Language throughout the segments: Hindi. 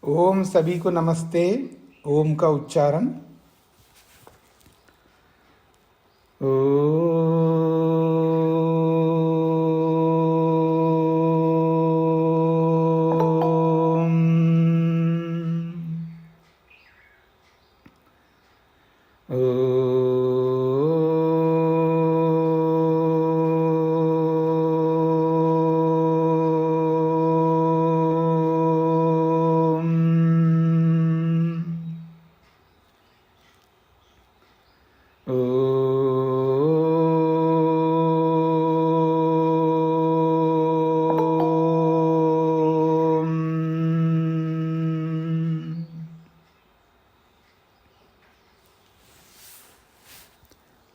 ओम सभी को नमस्ते। ओम का उच्चारण ओम।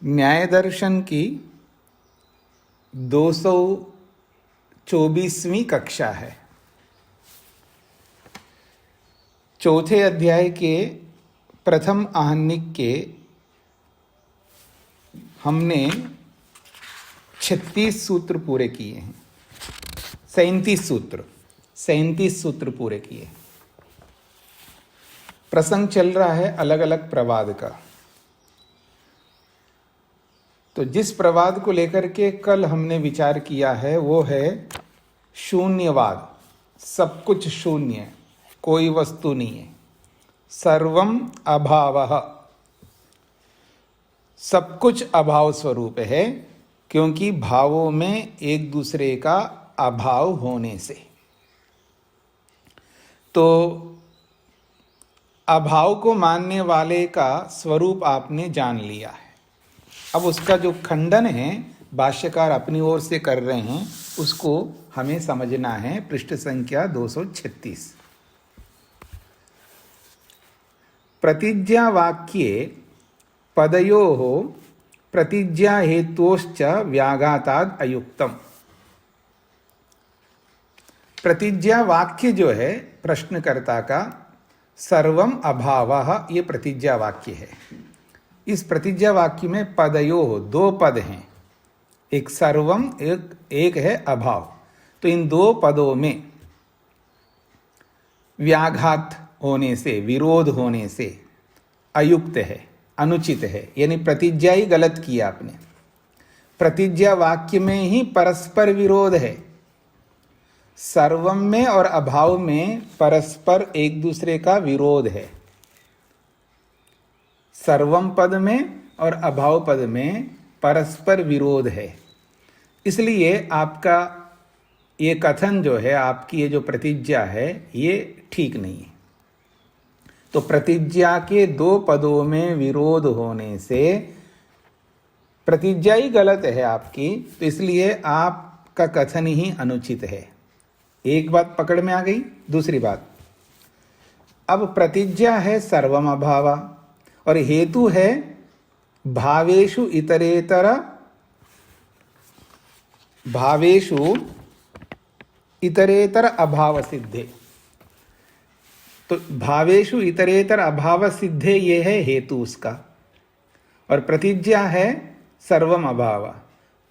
न्याय दर्शन की 224वीं कक्षा है। चौथे अध्याय के प्रथम आहनिक के हमने 36 सूत्र पूरे किए हैं। 37 सूत्र पूरे किए। प्रसंग चल रहा है अलग अलग प्रवाद का। तो जिस प्रवाद को लेकर के कल हमने विचार किया है वो है शून्यवाद। सब कुछ शून्य, कोई वस्तु नहीं है। सर्वम अभावः, सब कुछ अभाव स्वरूप है, क्योंकि भावों में एक दूसरे का अभाव होने से। तो अभाव को मानने वाले का स्वरूप आपने जान लिया है। अब उसका जो खंडन है भाष्यकार अपनी ओर से कर रहे हैं, उसको हमें समझना है। पृष्ठ संख्या 236। प्रतिज्ञा वाक्ये पदयोः प्रतिज्ञा हेतोश्च व्याघाताद अयुक्तम। प्रतिज्ञा वाक्य जो है प्रश्नकर्ता का, सर्वम अभावः, ये प्रतिज्ञा वाक्य है। इस प्रतिज्ञा वाक्य में पदयोः, दो पद हैं, एक सर्वम, एक है अभाव। तो इन दो पदों में व्याघात होने से, विरोध होने से अयुक्त है, अनुचित है। यानी प्रतिज्ञा ही गलत किया आपने। प्रतिज्ञा वाक्य में ही परस्पर विरोध है। सर्वम में और अभाव में परस्पर एक दूसरे का विरोध है। सर्वम पद में और अभाव पद में परस्पर विरोध है। इसलिए आपका ये कथन जो है, आपकी ये जो प्रतिज्ञा है, ये ठीक नहीं है। तो प्रतिज्ञा के दो पदों में विरोध होने से प्रतिज्ञा ही गलत है आपकी, तो इसलिए आपका कथन ही अनुचित है। एक बात पकड़ में आ गई। दूसरी बात, अब प्रतिज्ञा है सर्वम अभाव और हेतु है भावेषु इतरेतर अभाव सिद्धे। तो भावेषु इतरेतर अभाव सिद्धे ये है हेतु उसका, और प्रतिज्ञा है सर्वम अभाव।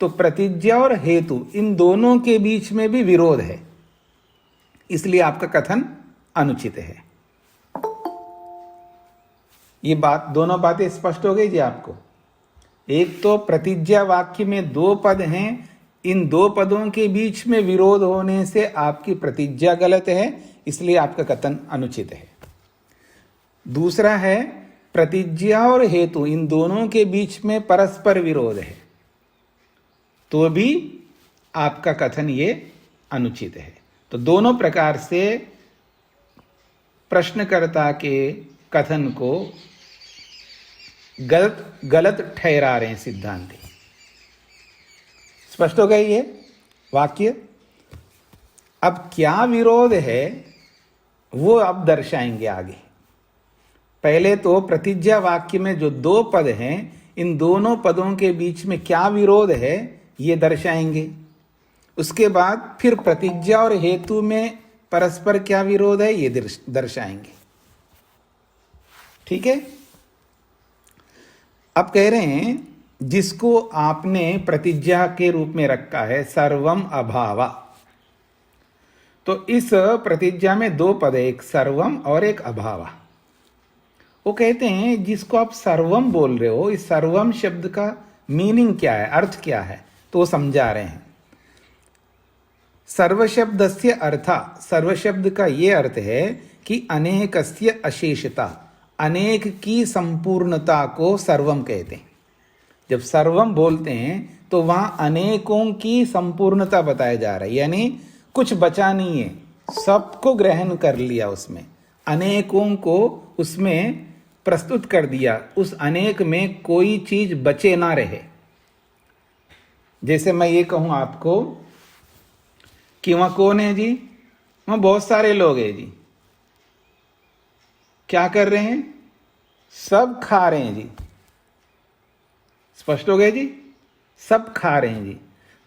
तो प्रतिज्ञा और हेतु इन दोनों के बीच में भी विरोध है, इसलिए आपका कथन अनुचित है। ये बात, दोनों बातें स्पष्ट हो गई जी आपको। एक तो प्रतिज्ञा वाक्य में दो पद हैं, इन दो पदों के बीच में विरोध होने से आपकी प्रतिज्ञा गलत है, इसलिए आपका कथन अनुचित है। दूसरा है प्रतिज्ञा और हेतु, इन दोनों के बीच में परस्पर विरोध है, तो भी आपका कथन ये अनुचित है। तो दोनों प्रकार से प्रश्नकर्ता के कथन को गलत ठहरा रहे हैं सिद्धांती। स्पष्ट हो गई ये वाक्य। अब क्या विरोध है वो अब दर्शाएंगे आगे। पहले तो प्रतिज्ञा वाक्य में जो दो पद हैं, इन दोनों पदों के बीच में क्या विरोध है ये दर्शाएंगे। उसके बाद फिर प्रतिज्ञा और हेतु में परस्पर क्या विरोध है ये दर्शाएंगे। ठीक है। अब कह रहे हैं जिसको आपने प्रतिज्ञा के रूप में रखा है सर्वम अभावा, तो इस प्रतिज्ञा में दो पद है, एक सर्वम और एक अभावा। वो कहते हैं जिसको आप सर्वम बोल रहे हो, इस सर्वम शब्द का मीनिंग क्या है, अर्थ क्या है, तो वो समझा रहे हैं। सर्व शब्दस्य अर्था, सर्व शब्द का ये अर्थ है कि अनेकस्य अशेषता, अनेक की संपूर्णता को सर्वम कहते हैं। जब सर्वम बोलते हैं तो वहां अनेकों की संपूर्णता बताया जा रहा है, यानी कुछ बचा नहीं है, सबको ग्रहण कर लिया, उसमें अनेकों को उसमें प्रस्तुत कर दिया, उस अनेक में कोई चीज बचे ना रहे। जैसे मैं ये कहूं आपको कि वहां कौन है जी, वहां बहुत सारे लोग हैं जी, क्या कर रहे हैं, सब खा रहे हैं जी, स्पष्ट हो गया जी, सब खा रहे हैं जी।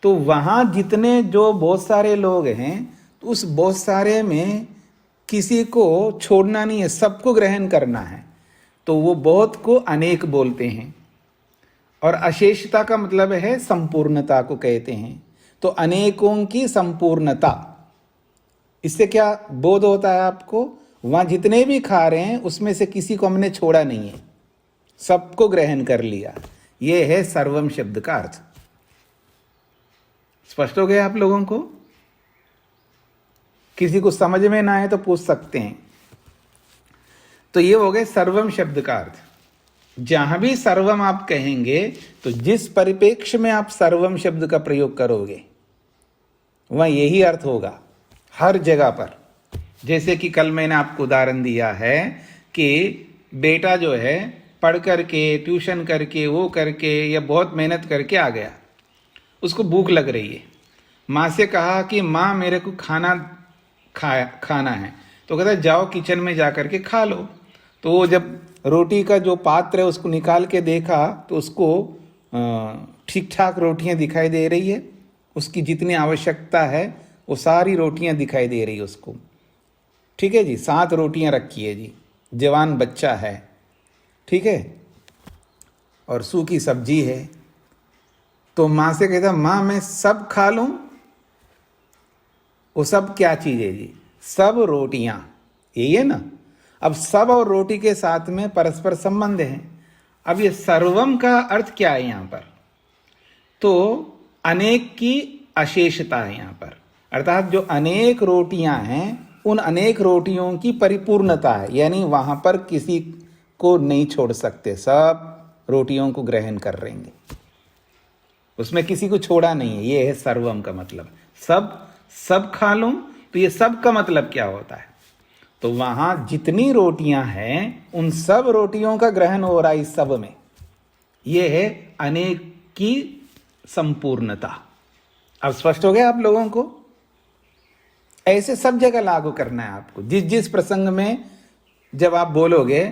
तो वहां जितने जो बहुत सारे लोग हैं, तो उस बहुत सारे में किसी को छोड़ना नहीं है, सबको ग्रहण करना है, तो वो बहुत को अनेक बोलते हैं। और अशेषता का मतलब है संपूर्णता को कहते हैं। तो अनेकों की संपूर्णता, इससे क्या बोध होता है आपको, वहां जितने भी खा रहे हैं उसमें से किसी को हमने छोड़ा नहीं है, सबको ग्रहण कर लिया। यह है सर्वम शब्द का अर्थ। स्पष्ट हो गया आप लोगों को? किसी को समझ में ना आए तो पूछ सकते हैं। तो ये हो गए सर्वम शब्द का अर्थ। जहां भी सर्वम आप कहेंगे तो जिस परिप्रेक्ष्य में आप सर्वम शब्द का प्रयोग करोगे वहां यही अर्थ होगा हर जगह पर। जैसे कि कल मैंने आपको उदाहरण दिया है कि बेटा जो है पढ़ करके, ट्यूशन करके, वो करके या बहुत मेहनत करके आ गया, उसको भूख लग रही है, माँ से कहा कि माँ मेरे को खाना है, तो कहता है जाओ किचन में जा करके खा लो। तो वो जब रोटी का जो पात्र है उसको निकाल के देखा तो उसको ठीक ठाक रोटियां दिखाई दे रही है, उसकी जितनी आवश्यकता है वो सारी रोटियां दिखाई दे रही है उसको। ठीक है जी, 7 रोटियां रखी है जी, जवान बच्चा है, ठीक है, और सूखी सब्जी है। तो माँ से कहता माँ मैं सब खा लूं? वो सब क्या चीज है जी, सब रोटियां, यही है ना। अब सब और रोटी के साथ में परस्पर संबंध है। अब ये सर्वम का अर्थ क्या है यहां पर, तो अनेक की अशेषता है यहां पर, अर्थात जो अनेक रोटियां हैं उन अनेक रोटियों की परिपूर्णता है, यानी वहां पर किसी को नहीं छोड़ सकते, सब रोटियों को ग्रहण कर लेंगे, उसमें किसी को छोड़ा नहीं है। ये है सर्वम का मतलब। सब खा लूं, तो ये सब का मतलब क्या होता है, तो वहां जितनी रोटियां हैं उन सब रोटियों का ग्रहण हो रहा है इस सब में। यह है अनेक की संपूर्णता। अब स्पष्ट हो गया आप लोगों को? ऐसे सब जगह लागू करना है आपको। जिस जिस प्रसंग में जब आप बोलोगे,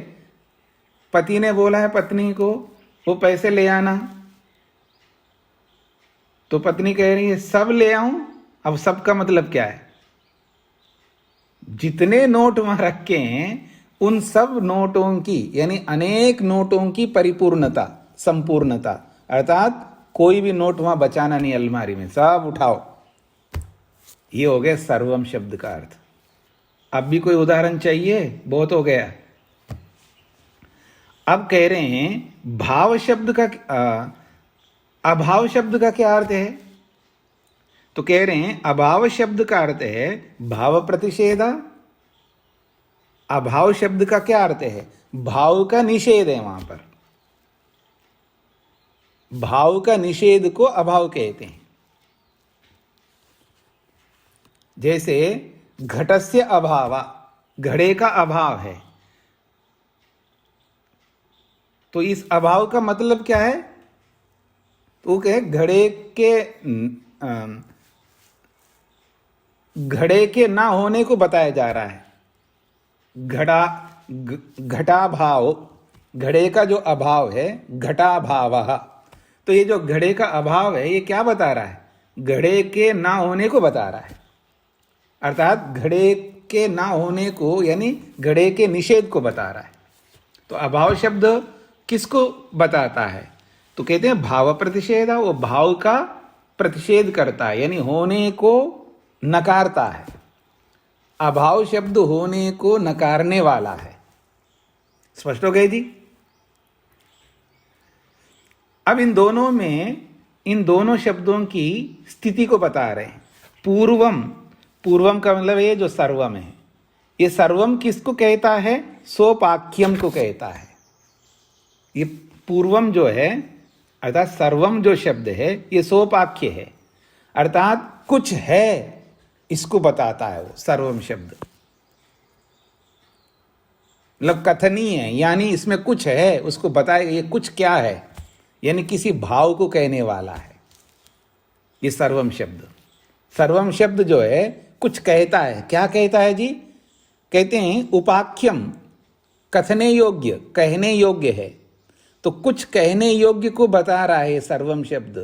पति ने बोला है पत्नी को वो पैसे ले आना, तो पत्नी कह रही है सब ले आऊं। अब सब का मतलब क्या है, जितने नोट वहां रखे हैं उन सब नोटों की, यानी अनेक नोटों की परिपूर्णता, संपूर्णता, अर्थात कोई भी नोट वहां बचाना नहीं अलमारी में, सब उठाओ। ये हो गया सर्वम शब्द का अर्थ। अब भी कोई उदाहरण चाहिए? बहुत हो गया। अब कह रहे हैं भाव शब्द का अभाव शब्द का क्या अर्थ है, तो कह रहे हैं अभाव शब्द का अर्थ है भाव प्रतिषेधा। अभाव शब्द का क्या अर्थ है, भाव का निषेध है। वहां पर भाव का निषेध को अभाव कहते हैं। जैसे घटस्य अभाव, घड़े का अभाव है, तो इस अभाव का मतलब क्या है, तो कहे घड़े के ना होने को बताया जा रहा है। घटा भाव, घड़े का जो अभाव है, घटा भाव, तो ये जो घड़े का अभाव है ये क्या बता रहा है, घड़े के ना होने को बता रहा है, अर्थात घड़े के ना होने को यानी घड़े के निषेध को बता रहा है। तो अभाव शब्द किसको बताता है, तो कहते हैं भाव प्रतिषेध, वो भाव का प्रतिषेध करता है, यानी होने को नकारता है। अभाव शब्द होने को नकारने वाला है। स्पष्ट हो गए जी? अब इन दोनों शब्दों की स्थिति को बता रहे हैं। पूर्वम, पूर्वम का मतलब ये जो सर्वम है, ये सर्वम किसको कहता है? सोपाख्यम को कहता है। ये पूर्वम जो है अर्थात सर्वम जो शब्द है ये सोपाख्य है, अर्थात कुछ है इसको बताता है वो सर्वम शब्द। मतलब कथनीय है, यानी इसमें कुछ है उसको बताएगा। ये कुछ क्या है, यानी किसी भाव को कहने वाला है ये सर्वम शब्द। सर्वम शब्द जो है कुछ कहता है। क्या कहता है जी? कहते हैं उपाख्यम, कथने योग्य, कहने योग्य है। तो कुछ कहने योग्य को बता रहा है सर्वम शब्द।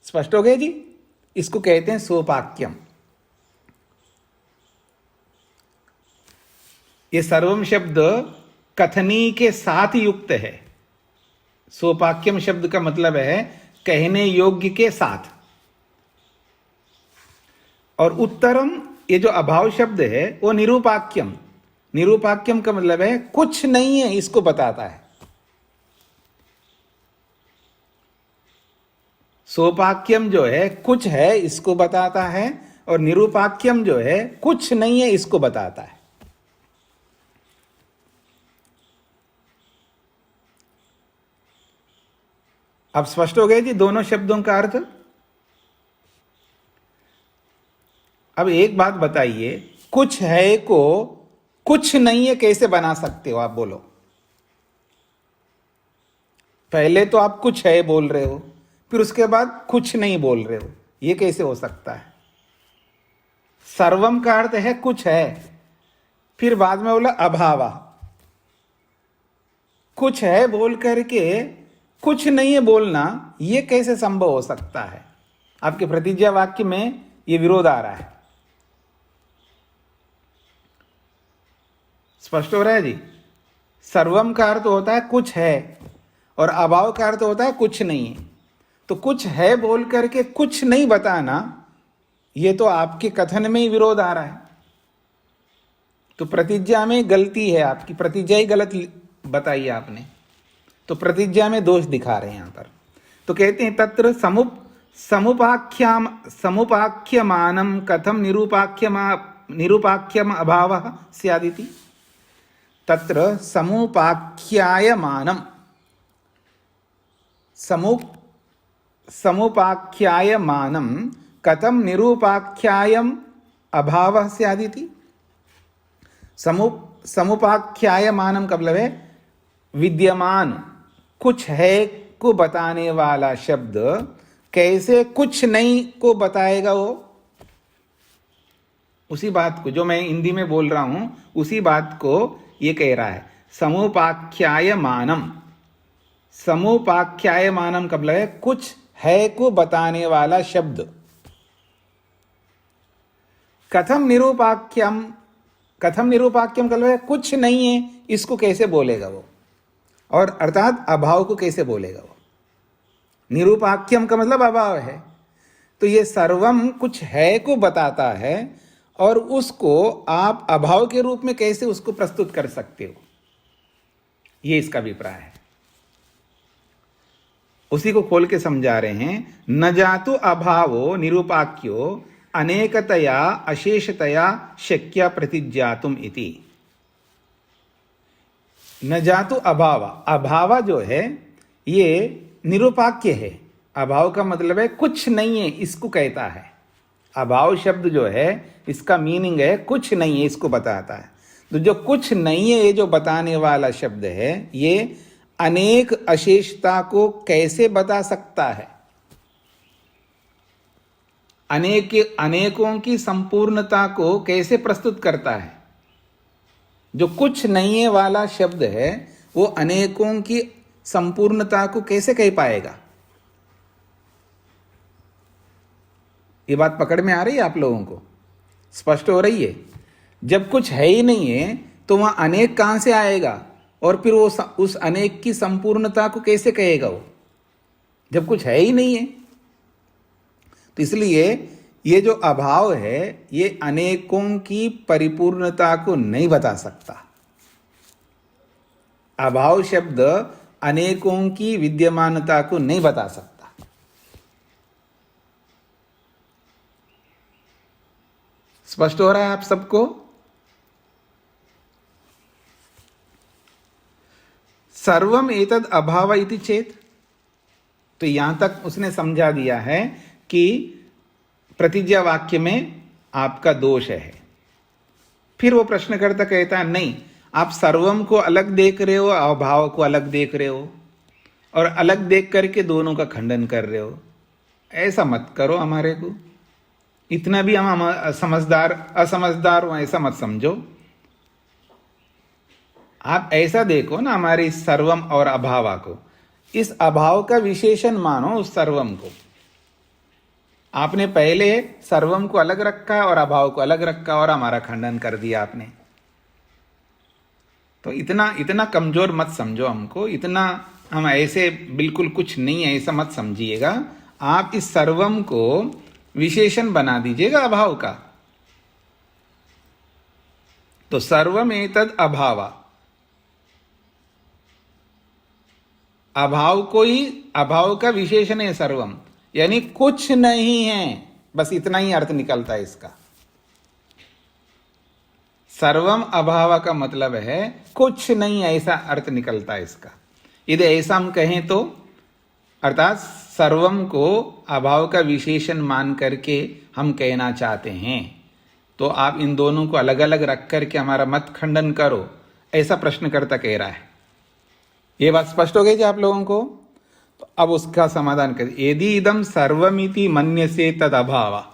स्पष्ट हो गए जी? इसको कहते हैं सोपाख्यम। ये सर्वम शब्द कथनी के साथ युक्त है। सोपाख्यम शब्द का मतलब है कहने योग्य के साथ। और उत्तरम, ये जो अभाव शब्द है वो निरूपाख्यम। निरूपाख्यम का मतलब है कुछ नहीं है इसको बताता है। सोपाख्यम जो है कुछ है इसको बताता है, और निरूपाख्यम जो है कुछ नहीं है इसको बताता है। अब स्पष्ट हो गए जी दोनों शब्दों का अर्थ? अब एक बात बताइए, कुछ है को कुछ नहीं है कैसे बना सकते हो आप? बोलो। पहले तो आप कुछ है बोल रहे हो, फिर उसके बाद कुछ नहीं बोल रहे हो, ये कैसे हो सकता है? सर्वम का अर्थ है कुछ है, फिर बाद में बोला अभावा। कुछ है बोल करके कुछ नहीं है बोलना, ये कैसे संभव हो सकता है? आपके प्रतिज्ञा वाक्य में ये विरोध आ रहा है। स्पष्ट हो रहा है जी? सर्वम का अर्थ होता है कुछ है, और अभाव का अर्थ होता है कुछ नहीं है। तो कुछ है बोल करके कुछ नहीं बताना, ये तो आपके कथन में ही विरोध आ रहा है। तो प्रतिज्ञा में गलती है, आपकी प्रतिज्ञा ही गलत बताई आपने। तो प्रतिज्ञा में दोष दिखा रहे हैं यहां पर। तो कहते हैं तत्र समुपाख्यमानं कथम निरूपाख्यम अभावः स्यादिति। तत्र समुपाख्यायमानं, समुपाख्यायमानं कथम निरूपाख्यायम अभावः स्यादिति। समुपाख्यायमानं का मतलब है विद्यमान, कुछ है को बताने वाला शब्द कैसे कुछ नहीं को बताएगा? वो उसी बात को जो मैं हिंदी में बोल रहा हूं, उसी बात को ये कह रहा है। समुपाख्यायमानम, समुपाख्यायमानम का मतलब है कुछ है को बताने वाला शब्द। कथम निरूपाख्यम, कथम निरूपाख्यम का मतलब है कुछ नहीं है इसको कैसे बोलेगा वो, और अर्थात अभाव को कैसे बोलेगा वो। निरूपाख्यम का मतलब अभाव है। तो ये सर्वम कुछ है को बताता है, और उसको आप अभाव के रूप में कैसे उसको प्रस्तुत कर सकते हो, ये इसका अभिप्राय है। उसी को खोल के समझा रहे हैं। न जातु अभावो निरूपाख्यो अनेकतया अशेषतया शक्य प्रतिज्ञातुम इति। न जातु अभाव, अभाव जो है ये निरूपाख्य है। अभाव का मतलब है कुछ नहीं है इसको कहता है। अभाव शब्द जो है इसका मीनिंग है कुछ नहीं है इसको बताता है। तो जो कुछ नहीं है ये जो बताने वाला शब्द है, ये अनेक अशेषता को कैसे बता सकता है? अनेकों की संपूर्णता को कैसे प्रस्तुत करता है? जो कुछ नहीं है वाला शब्द है वो अनेकों की संपूर्णता को कैसे कह पाएगा? ये बात पकड़ में आ रही है आप लोगों को? स्पष्ट हो रही है? जब कुछ है ही नहीं है तो वहां अनेक कहां से आएगा, और फिर वो उस अनेक की संपूर्णता को कैसे कहेगा वो, जब कुछ है ही नहीं है? तो इसलिए ये जो अभाव है ये अनेकों की परिपूर्णता को नहीं बता सकता। अभाव शब्द अनेकों की विद्यमानता को नहीं बता सकता। स्पष्ट हो रहा है आप सबको? सर्वम एतद अभाव इति चेत, तो यहां तक उसने समझा दिया है कि प्रतिज्ञा वाक्य में आपका दोष है। फिर वो प्रश्नकर्ता कहता है नहीं, आप सर्वम को अलग देख रहे हो, अभाव को अलग देख रहे हो, और अलग देख करके दोनों का खंडन कर रहे हो। ऐसा मत करो, हमारे को इतना भी हम असमझदार हो ऐसा मत समझो। आप ऐसा देखो ना हमारे सर्वम और अभावा को, इस अभाव का विशेषण मानो उस सर्वम को। आपने पहले सर्वम को अलग रखा और अभाव को अलग रखा और हमारा खंडन कर दिया आपने। तो इतना कमजोर मत समझो हमको, इतना हम ऐसे बिल्कुल कुछ नहीं है ऐसा मत समझिएगा। आप इस सर्वम को विशेषण बना दीजिएगा अभाव का। तो सर्वम एतद अभावा, अभाव को ही अभाव का विशेषण है सर्वम, यानी कुछ नहीं है, बस इतना ही अर्थ निकलता है इसका। सर्वम अभाव का मतलब है कुछ नहीं, ऐसा अर्थ निकलता है इसका। यदि ऐसा हम कहें तो अर्थात सर्वम को अभाव का विशेषण मान करके हम कहना चाहते हैं, तो आप इन दोनों को अलग अलग रख करके हमारा मत खंडन करो, ऐसा प्रश्नकर्ता कह रहा है। ये बात स्पष्ट हो गई जी आप लोगों को? तो अब उसका समाधान कर, यदि इदम सर्वमिति मन्यसे तद अभावा।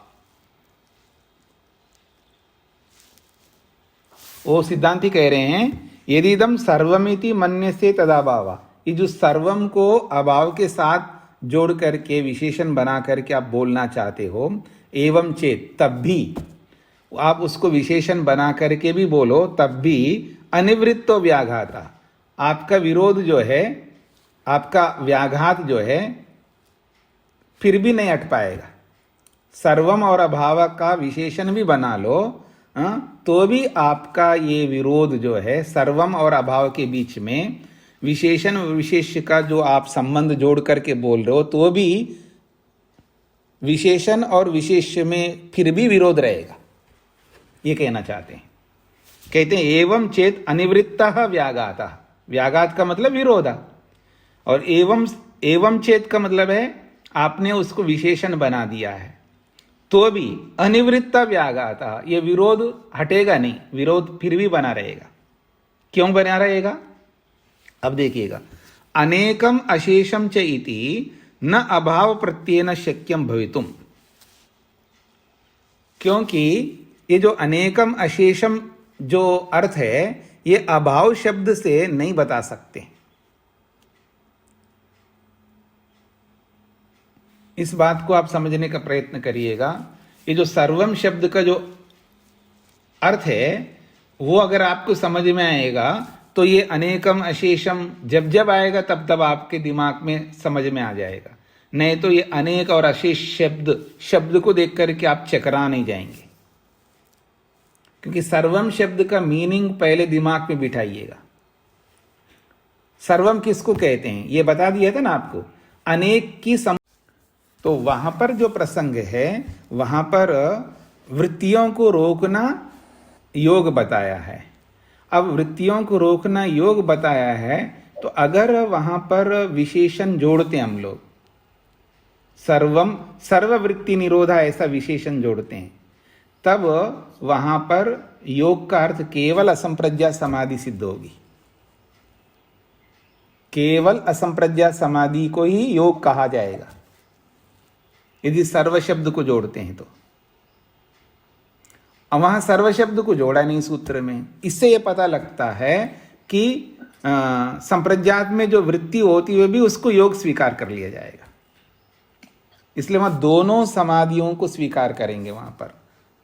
वो सिद्धांति कह रहे हैं यदि इदम सर्वमिति मन्यसे तद अभावा, ये जो सर्वम को अभाव के साथ जोड़ करके विशेषण बना करके आप बोलना चाहते हो, एवं चेत, तब भी आप उसको विशेषण बना करके भी बोलो, तब भी अनिवृत्तो व्याघाता, आपका विरोध जो है, आपका व्याघात जो है फिर भी नहीं हट पाएगा। सर्वम और अभाव का विशेषण भी बना लो तो भी आपका ये विरोध जो है सर्वम और अभाव के बीच में विशेषण और विशेष्य का जो आप संबंध जोड़ करके बोल रहे हो, तो भी विशेषण और विशेष्य में फिर भी विरोध रहेगा, ये कहना चाहते हैं। कहते हैं एवं चेत अनिवृत्तः व्याघातः, व्याघात का मतलब विरोध, और एवं चेत का मतलब है आपने उसको विशेषण बना दिया है, तो भी अनिवृत्त व्याघातः, ये विरोध हटेगा नहीं, विरोध फिर भी बना रहेगा। क्यों बना रहेगा? अब देखिएगा, अनेकम अशेषम च इति न अभाव प्रत्ययन शक्यम भवितुम, क्योंकि ये जो अनेकम अशेषम जो अर्थ है ये अभाव शब्द से नहीं बता सकते। इस बात को आप समझने का प्रयत्न करिएगा। ये जो सर्वम शब्द का जो अर्थ है वो अगर आपको समझ में आएगा तो ये अनेकम अशेषम जब जब आएगा तब तब आपके दिमाग में समझ में आ जाएगा। नहीं तो ये अनेक और अशेष शब्द को देख करके आप चकरा नहीं जाएंगे, क्योंकि सर्वम शब्द का मीनिंग पहले दिमाग में बिठाइएगा। सर्वम किसको कहते हैं ये बता दिया था ना आपको, अनेक की तो वहां पर जो प्रसंग है वहां पर वृत्तियों को रोकना योग बताया है। अब वृत्तियों को रोकना योग बताया है, तो अगर वहां पर विशेषण जोड़ते हम लोग, सर्वम सर्ववृत्ति निरोधा ऐसा विशेषण जोड़ते हैं, तब वहां पर योग का अर्थ केवल असंप्रज्ञा समाधि सिद्ध होगी। केवल असंप्रज्ञा समाधि को ही योग कहा जाएगा यदि सर्व शब्द को जोड़ते हैं तो। वहां सर्व शब्द को जोड़ा नहीं सूत्र में, इससे यह पता लगता है कि संप्रज्ञात में जो वृत्ति होती है भी उसको योग स्वीकार कर लिया जाएगा। इसलिए वहां दोनों समाधियों को स्वीकार करेंगे वहां पर,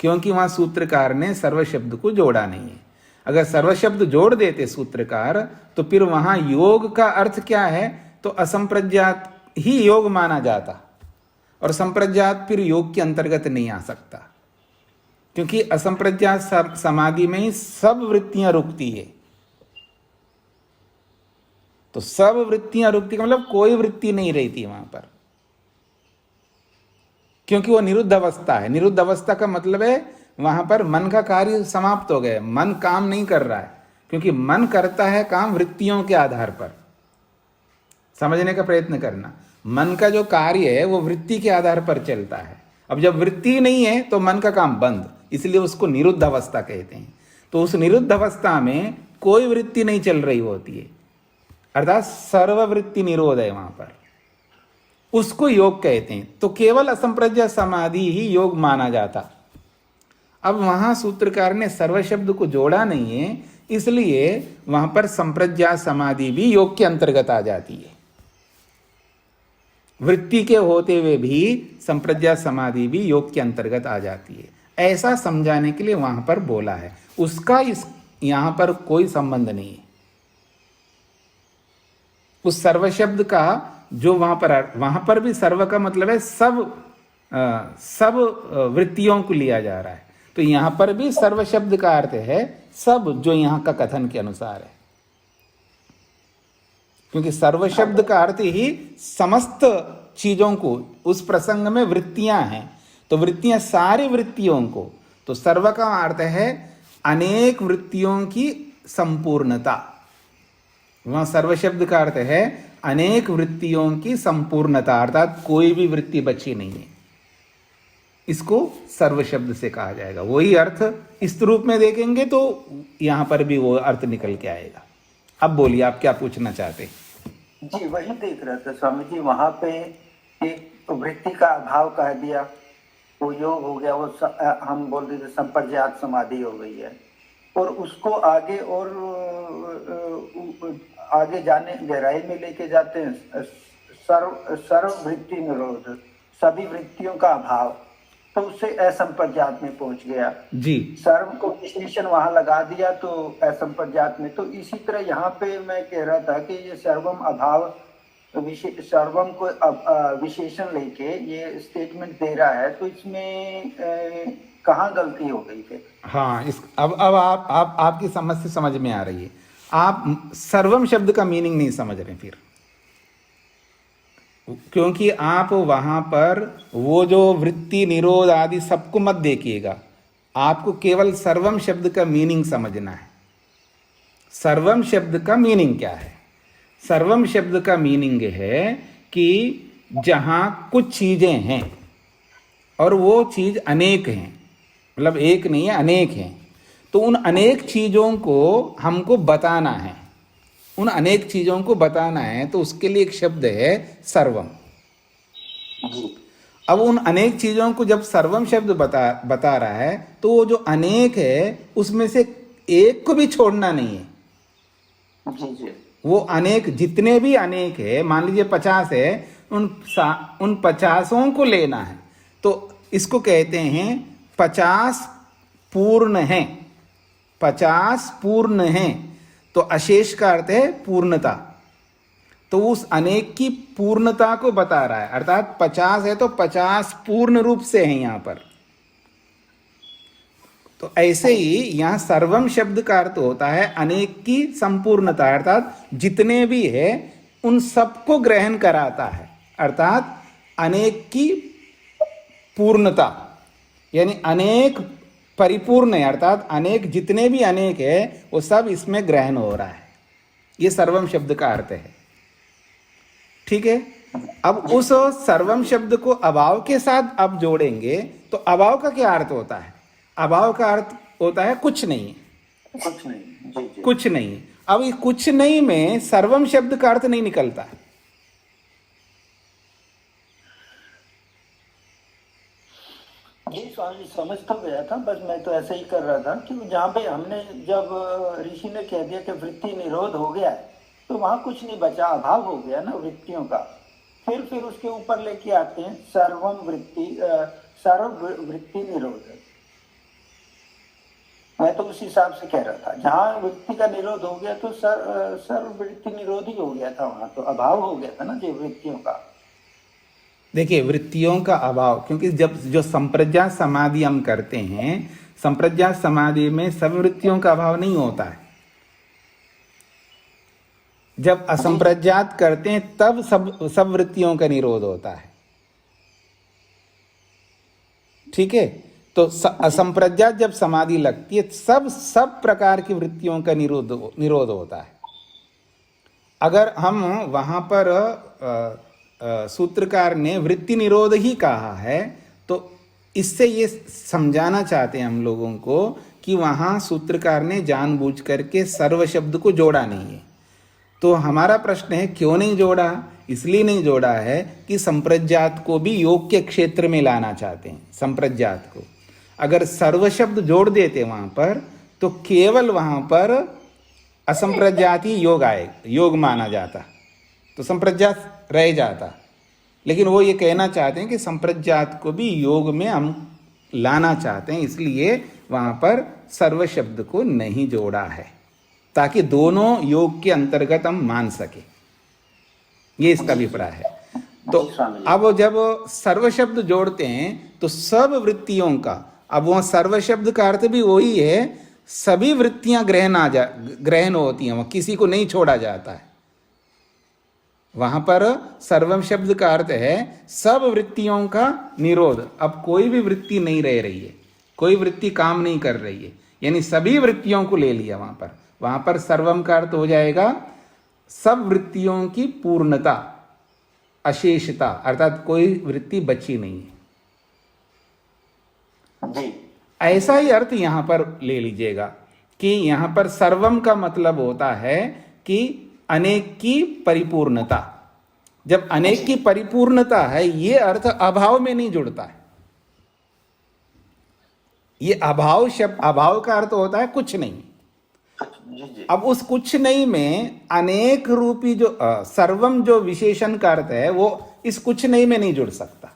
क्योंकि वहां सूत्रकार ने सर्व शब्द को जोड़ा नहीं है। अगर सर्व शब्द जोड़ देते सूत्रकार तो फिर वहां योग का अर्थ क्या है, तो असंप्रज्ञात ही योग माना जाता, और संप्रज्ञात फिर योग के अंतर्गत नहीं आ सकता, क्योंकि असंप्रज्ञात समाधि में ही सब वृत्तियां रुकती है। तो सब वृत्तियां रुकती का मतलब कोई वृत्ति नहीं रहती वहां पर, क्योंकि वो निरुद्ध अवस्था है। निरुद्ध अवस्था का मतलब है वहां पर मन का कार्य समाप्त हो गया, मन काम नहीं कर रहा है, क्योंकि मन करता है काम वृत्तियों के आधार पर। समझने का प्रयत्न करना, मन का जो कार्य है वो वृत्ति के आधार पर चलता है। अब जब वृत्ति नहीं है तो मन का काम बंद, इसलिए उसको निरुद्ध अवस्था कहते हैं। तो उस निरुद्ध अवस्था में कोई वृत्ति नहीं चल रही होती है, अर्थात सर्ववृत्ति निरोध है वहां पर, उसको योग कहते हैं। तो केवल असंप्रज्ञात समाधि ही योग माना जाता। अब वहां सूत्रकार ने सर्व शब्द को जोड़ा नहीं है, इसलिए वहां पर संप्रज्ञात समाधि भी योग के अंतर्गत आ जाती है। वृत्ति के होते हुए भी संप्रज्ञात समाधि भी योग के अंतर्गत आ जाती है, ऐसा समझाने के लिए वहां पर बोला है। उसका इस यहां पर कोई संबंध नहीं है। उस सर्व शब्द का जो वहां पर भी सर्व का मतलब है सब वृत्तियों को लिया जा रहा है। तो यहां पर भी सर्व शब्द का अर्थ है सब, जो यहां का कथन के अनुसार है, क्योंकि सर्व शब्द का अर्थ ही समस्त चीजों को, उस प्रसंग में वृत्तियां हैं तो वृत्तियां सारी वृत्तियों को, तो सर्व का अर्थ है अनेक वृत्तियों की संपूर्णता। वहां सर्व शब्द का अर्थ है अनेक वृत्तियों की संपूर्णता, अर्थात कोई भी वृत्ति बची नहीं है, इसको सर्व शब्द से कहा जाएगा। वही अर्थ इस रूप में देखेंगे तो यहां पर भी वो अर्थ निकल के आएगा। अब बोलिए, आप क्या पूछना चाहते हैं? जी वही देख रहा था स्वामी जी, वहां पे एक वृत्ति का अभाव कह दिया, वो योग हो गया, वो हम बोल रहे थे संप्रज्ञात समाधि हो गई है। और उसको आगे और आगे जाने गहराई में लेके जाते हैं, सर्व वृत्ति निरोध, सभी वृत्तियों का अभाव, तो उससे असंप्रज्ञात में पहुंच गया जी। सर्व को विशेषण वहां लगा दिया तो असंप्रज्ञात में। तो इसी तरह यहाँ पे मैं कह रहा था कि ये सर्वम अभाव, सर्वम को विशेषण लेके ये स्टेटमेंट दे रहा है, तो इसमें कहाँ गलती हो गई फिर? हाँ, अब आप आपकी समझ से समझ में आ रही है। आप सर्वम शब्द का मीनिंग नहीं समझ रहे फिर, क्योंकि आप वहां पर वो जो वृत्ति निरोध आदि सबको मत देखिएगा, आपको केवल सर्वम शब्द का मीनिंग समझना है। सर्वम शब्द का मीनिंग क्या है? सर्वम शब्द का मीनिंग है कि जहां कुछ चीजें हैं और वो चीज अनेक हैं, मतलब एक नहीं है, अनेक हैं, तो उन अनेक चीजों को हमको बताना है। उन अनेक चीजों को बताना है तो उसके लिए एक शब्द है सर्वम। अब उन अनेक चीजों को जब सर्वम शब्द बता रहा है तो वो जो अनेक है उसमें से एक को भी छोड़ना नहीं है। जी। वो अनेक, जितने भी अनेक है, मान लीजिए 50 है, उन 50 को लेना है। तो इसको कहते हैं 50 पूर्ण है। 50 पूर्ण है तो अशेष का अर्थ है पूर्णता, तो उस अनेक की पूर्णता को बता रहा है। अर्थात 50 है तो 50 पूर्ण रूप से है यहां पर। तो ऐसे ही यहां सर्वम शब्द का अर्थ होता है अनेक की संपूर्णता, अर्थात जितने भी है उन सबको ग्रहण कराता है, अर्थात अनेक की पूर्णता, यानी अनेक परिपूर्ण है, अर्थात अनेक जितने भी अनेक है वो सब इसमें ग्रहण हो रहा है। ये सर्वम शब्द का अर्थ है। ठीक है। अब उस सर्वम शब्द को अभाव के साथ अब जोड़ेंगे तो अभाव का क्या अर्थ होता है? अभाव का अर्थ होता है कुछ नहीं, कुछ नहीं। जी। कुछ नहीं। अब ये कुछ नहीं में सर्वम शब्द का अर्थ नहीं निकलता है। जी स्वामी, समझ तो गया था, बस मैं तो ऐसे ही कर रहा था कि जहाँ पे हमने जब ऋषि ने कह दिया कि वृत्ति निरोध हो गया है तो वहां कुछ नहीं बचा, अभाव हो गया ना वृत्तियों का। फिर उसके ऊपर लेके आते हैं सर्व वृत्ति निरोध। मैं तो उस हिसाब से कह रहा था, जहाँ वृत्ति का निरोध हो गया तो सर्व वृत्ति निरोध ही हो गया था, वहां तो अभाव हो गया था ना जो वृत्तियों का। देखिए, वृत्तियों का अभाव, क्योंकि जब जो संप्रज्ञात समाधि हम करते हैं, संप्रज्ञात समाधि में सब वृत्तियों का अभाव नहीं होता है। जब असंप्रज्ञात करते हैं तब सब वृत्तियों का निरोध होता है। ठीक है, तो असंप्रज्ञात जब समाधि लगती है सब प्रकार की वृत्तियों का निरोध होता है। अगर हम वहां पर सूत्रकार ने वृत्ति निरोध ही कहा है, तो इससे ये समझाना चाहते हैं हम लोगों को कि वहां सूत्रकार ने जानबूझ करके सर्व शब्द को जोड़ा नहीं है। तो हमारा प्रश्न है क्यों नहीं जोड़ा? इसलिए नहीं जोड़ा है कि संप्रज्ञात को भी योग के क्षेत्र में लाना चाहते हैं। संप्रज्ञात को अगर सर्व शब्द जोड़ देते वहां पर, तो केवल वहां पर असंप्रज्ञात ही योग माना जाता, तो संप्रज्ञात रह जाता। लेकिन वो ये कहना चाहते हैं कि संप्रज्ञात को भी योग में हम लाना चाहते हैं, इसलिए वहां पर सर्व शब्द को नहीं जोड़ा है, ताकि दोनों योग के अंतर्गत हम मान सके। ये इसका अभिप्राय है। तो अब जब सर्व शब्द जोड़ते हैं तो सब वृत्तियों का, अब वह सर्व शब्द का अर्थ भी वही है, सभी वृत्तियां ग्रहण होती हैं, वह किसी को नहीं छोड़ा जाता है। वहां पर सर्वम शब्द का अर्थ है सब वृत्तियों का निरोध। अब कोई भी वृत्ति नहीं रह रही है, कोई वृत्ति काम नहीं कर रही है, यानी सभी वृत्तियों को ले लिया वहां पर सर्वम का अर्थ हो जाएगा सब वृत्तियों की पूर्णता, अशेषता, अर्थात कोई वृत्ति बची नहीं है। ऐसा ही अर्थ यहां पर ले लीजिएगा कि यहां पर सर्वम का मतलब होता है कि अनेक की परिपूर्णता। जब अनेक की परिपूर्णता है, ये अर्थ अभाव में नहीं जुड़ता है। ये अभाव शब्द, अभाव का अर्थ होता है कुछ नहीं। अब उस कुछ नहीं में अनेक रूपी जो सर्वम जो विशेषण का अर्थ है, वो इस कुछ नहीं में नहीं जुड़ सकता,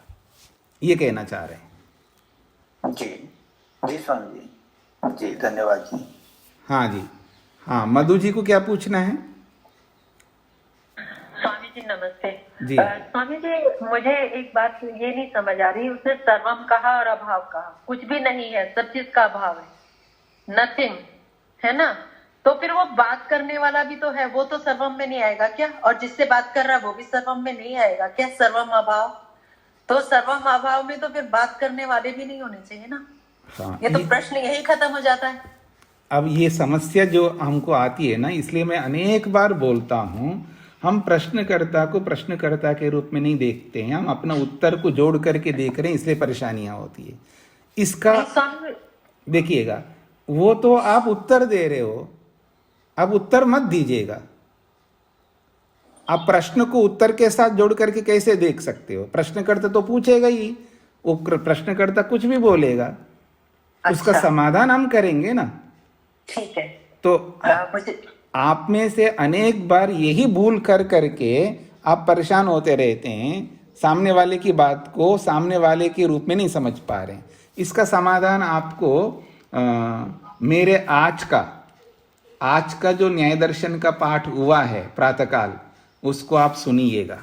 ये कहना चाह रहे हैं। जी जी स्वामी जी, जी धन्यवाद जी। हाँ जी, हाँ, मधु जी को क्या पूछना है? स्वामी जी नमस्ते जी। स्वामी जी, मुझे एक बात ये नहीं समझ आ रही, उसने सर्वम कहा और अभाव कहा, कुछ भी नहीं है, सब चीज का अभाव है, नथिंग है ना। तो फिर वो बात करने वाला भी तो है, वो तो सर्वम में नहीं आएगा क्या? और जिससे बात कर रहा है वो भी सर्वम में नहीं आएगा क्या? सर्वम अभाव, तो सर्वम अभाव में तो फिर बात करने वाले भी नहीं होने चाहिए ना। हाँ, ये तो प्रश्न यही खत्म हो जाता है। अब ये समस्या जो हमको आती है ना, इसलिए मैं अनेक बार बोलता हूं, हम प्रश्नकर्ता को प्रश्नकर्ता के रूप में नहीं देखते हैं, हम अपना उत्तर को जोड़ करके देख रहे हैं, इसलिए परेशानियां होती है। इसका देखिएगा, वो तो आप उत्तर दे रहे हो, अब उत्तर मत दीजिएगा। आप प्रश्न को उत्तर के साथ जोड़ करके कैसे देख सकते हो? प्रश्नकर्ता तो पूछेगा ही, वो प्रश्नकर्ता कुछ भी बोलेगा, उसका समाधान हम करेंगे ना। ठीक है। तो आप में से अनेक बार यही भूल कर करके आप परेशान होते रहते हैं, सामने वाले की बात को सामने वाले के रूप में नहीं समझ पा रहे हैं। इसका समाधान आपको मेरे आज का जो न्याय दर्शन का पाठ हुआ है प्रातःकाल, उसको आप सुनिएगा।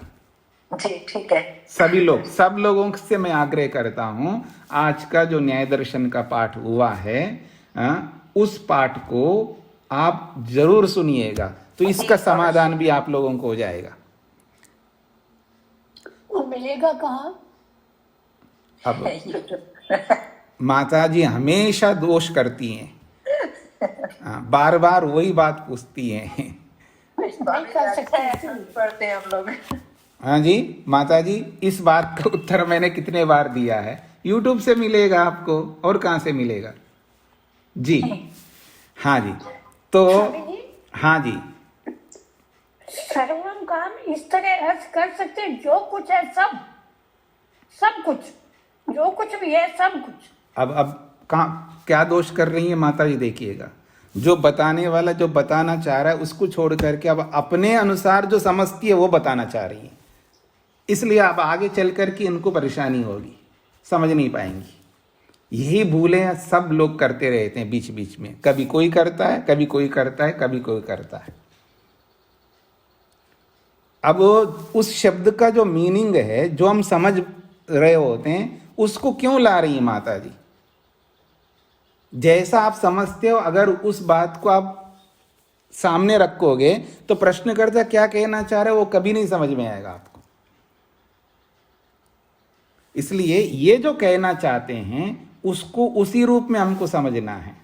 जी ठीक है। सब लोगों से मैं आग्रह करता हूं, आज का जो न्याय दर्शन का पाठ हुआ है, उस पाठ को आप जरूर सुनिएगा, तो इसका समाधान भी आप लोगों को हो जाएगा। वो मिलेगा कहाँ? अब माता जी हमेशा दोष करती हैं, बार बार वही बात पूछती हैं। पढ़ते हैं हम लोग। हाँ जी माता जी, इस बात का उत्तर मैंने कितने बार दिया है। YouTube से मिलेगा आपको, और कहाँ से मिलेगा जी। हाँ जी, तो हाँ जी, सर्वम का हम इस तरह अर्थ कर सकते हैं, जो कुछ है सब कुछ, जो कुछ भी है सब कुछ। अब कहाँ क्या दोष कर रही है माता जी? देखिएगा, जो बताने वाला जो बताना चाह रहा है उसको छोड़ करके अब अपने अनुसार जो समझती है वो बताना चाह रही है, इसलिए अब आगे चल करके इनको परेशानी होगी, समझ नहीं पाएंगी। यही भूलें सब लोग करते रहते हैं बीच बीच में, कभी कोई करता है, कभी कोई करता है, कभी कोई करता है। अब उस शब्द का जो मीनिंग है, जो हम समझ रहे होते हैं, उसको क्यों ला रही है माता जी? जैसा आप समझते हो, अगर उस बात को आप सामने रखोगे तो प्रश्नकर्ता क्या कहना चाह रहा है वो कभी नहीं समझ में आएगा आपको। इसलिए ये जो कहना चाहते हैं उसको उसी रूप में हमको समझना है।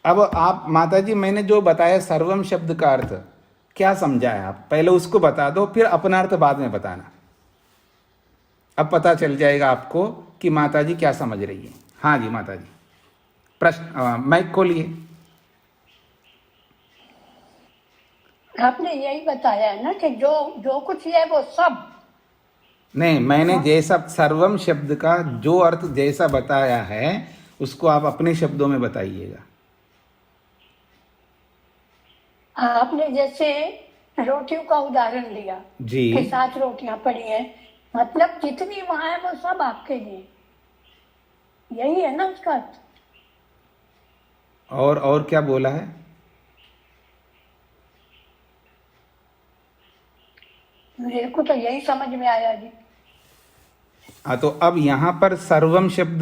अब आप माता जी, मैंने जो बताया सर्वम शब्द का अर्थ क्या समझा है आप पहले उसको बता दो, फिर अपना अर्थ बाद में बताना। अब पता चल जाएगा आपको कि माता जी क्या समझ रही है। हाँ जी माता जी, प्रश्न माइक खोलिए। आपने यही बताया है ना कि जो कुछ है वो सब। नहीं, मैंने जैसा सर्वम शब्द का जो अर्थ जैसा बताया है उसको आप अपने शब्दों में बताइएगा। आपने जैसे रोटियों का उदाहरण दिया जी। कि 7 रोटियां पड़ी हैं, मतलब जितनी वहां है वो सब आपके लिए, यही है ना उसका अर्थ। और क्या बोला है? मेरे को तो यही समझ में आया जी। हाँ, तो अब यहाँ पर सर्वम शब्द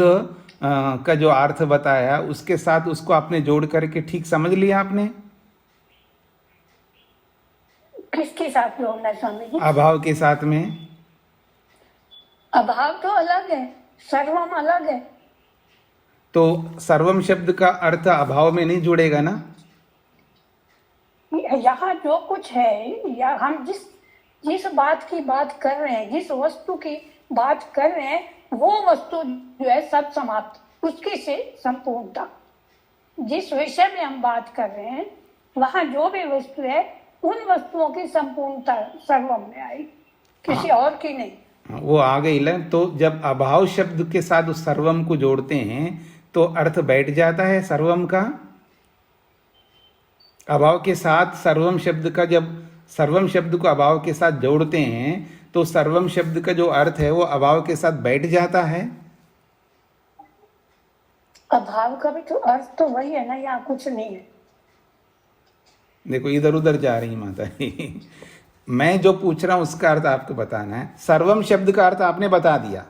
का जो अर्थ बताया उसके साथ उसको आपने जोड़ करके ठीक समझ लिया आपने? किसके साथ जोड़ना है स्वामी जी? अभाव के साथ में। अभाव तो अलग है, सर्वम अलग है। तो सर्वम शब्द का अर्थ अभाव में नहीं जुड़ेगा ना? यहाँ जो कुछ है, या हम जिस बात की बात कर रहे हैं, जिस वस्तु की बात कर रहे हैं, वो वस्तु जो है सब समाप्त, उसकी से संपूर्णता। जिस विषय में हम बात कर रहे हैं वहां जो भी वस्तु है उन वस्तुओं की संपूर्णता सर्वम में आई, किसी और की नहीं। वो आ गई ल। तो जब अभाव शब्द के साथ उस सर्वम को जोड़ते हैं तो अर्थ बैठ जाता है सर्वम का। अभाव के साथ सर्वम शब्द का, जब सर्वम शब्द को अभाव के साथ जोड़ते हैं तो सर्वम शब्द का जो अर्थ है वो अभाव के साथ बैठ जाता है। अभाव का भी तो अर्थ तो वही है ना, यहाँ कुछ नहीं है। देखो इधर उधर जा रही माता जी। मैं जो पूछ रहा हूं उसका अर्थ आपको बताना है। सर्वम शब्द का अर्थ आपने बता दिया।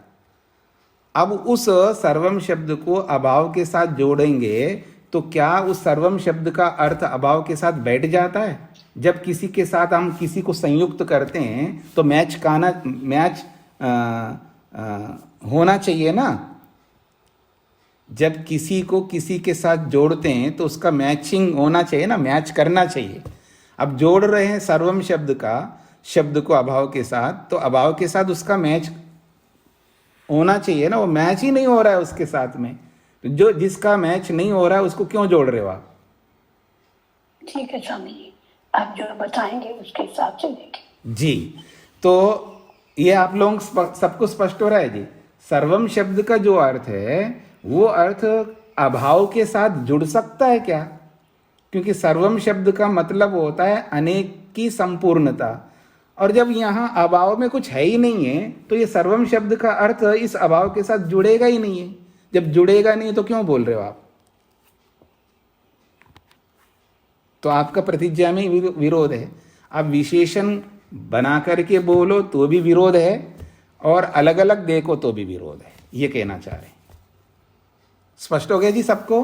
अब उस सर्वम शब्द को अभाव के साथ जोड़ेंगे तो क्या उस सर्वम शब्द का अर्थ अभाव के साथ बैठ जाता है? जब किसी के साथ हम किसी को संयुक्त करते हैं तो मैच होना चाहिए ना। जब किसी को किसी के साथ जोड़ते हैं तो उसका मैचिंग होना चाहिए ना, मैच करना चाहिए। अब जोड़ रहे हैं सर्वम शब्द को अभाव के साथ, तो अभाव के साथ उसका मैच होना चाहिए ना। वो मैच ही नहीं हो रहा है उसके साथ में, तो जो जिसका मैच नहीं हो रहा है उसको क्यों जोड़ रहे हो आप? ठीक है स्वामी जी, आप जो बताएंगे उसके हिसाब से देखें जी। तो ये आप लोग सबको स्पष्ट हो रहा है जी। सर्वम शब्द का जो अर्थ है वो अर्थ अभाव के साथ जुड़ सकता है क्या? क्योंकि सर्वम शब्द का मतलब होता है अनेक की संपूर्णता, और जब यहाँ अभाव में कुछ है ही नहीं है तो ये सर्वम शब्द का अर्थ इस अभाव के साथ जुड़ेगा ही नहीं है। जब जुड़ेगा नहीं तो क्यों बोल रहे हो आप? तो आपका प्रतिज्ञा में विरोध है। आप विशेषण बना करके बोलो तो भी विरोध है, और अलग अलग देखो तो भी विरोध है, ये कहना चाह रहे हैं। स्पष्ट हो गया जी सबको?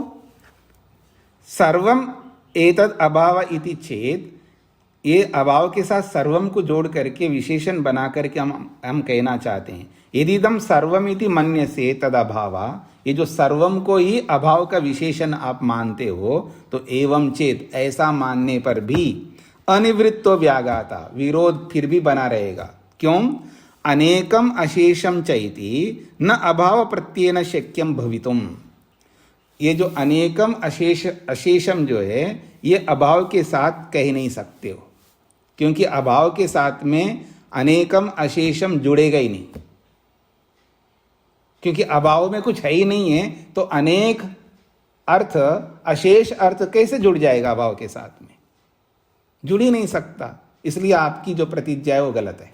सर्वम एतद अभाव इति चेत, ये अभाव के साथ सर्वम को जोड़ करके विशेषण बना करके हम कहना चाहते हैं। यदिदम सर्वम इति मन्यसे तद अभावा, ये जो सर्वम को ही अभाव का विशेषण आप मानते हो तो एवं चेत, ऐसा मानने पर भी अनिवृत्तो व्यागाता, विरोध फिर भी बना रहेगा। क्यों? अनेकम अशेषम चैति न अभाव प्रत्येन शक्यम भवितुम। ये जो अनेकम अशेषम जो है ये अभाव के साथ कह नहीं सकते हो, क्योंकि अभाव के साथ में अनेकम अशेषम जुड़ेगा ही नहीं, क्योंकि अभाव में कुछ है ही नहीं है। तो अनेक अर्थ, अशेष अर्थ कैसे जुड़ जाएगा अभाव के साथ में? जुड़ ही नहीं सकता। इसलिए आपकी जो प्रतिज्ञा है वो गलत है।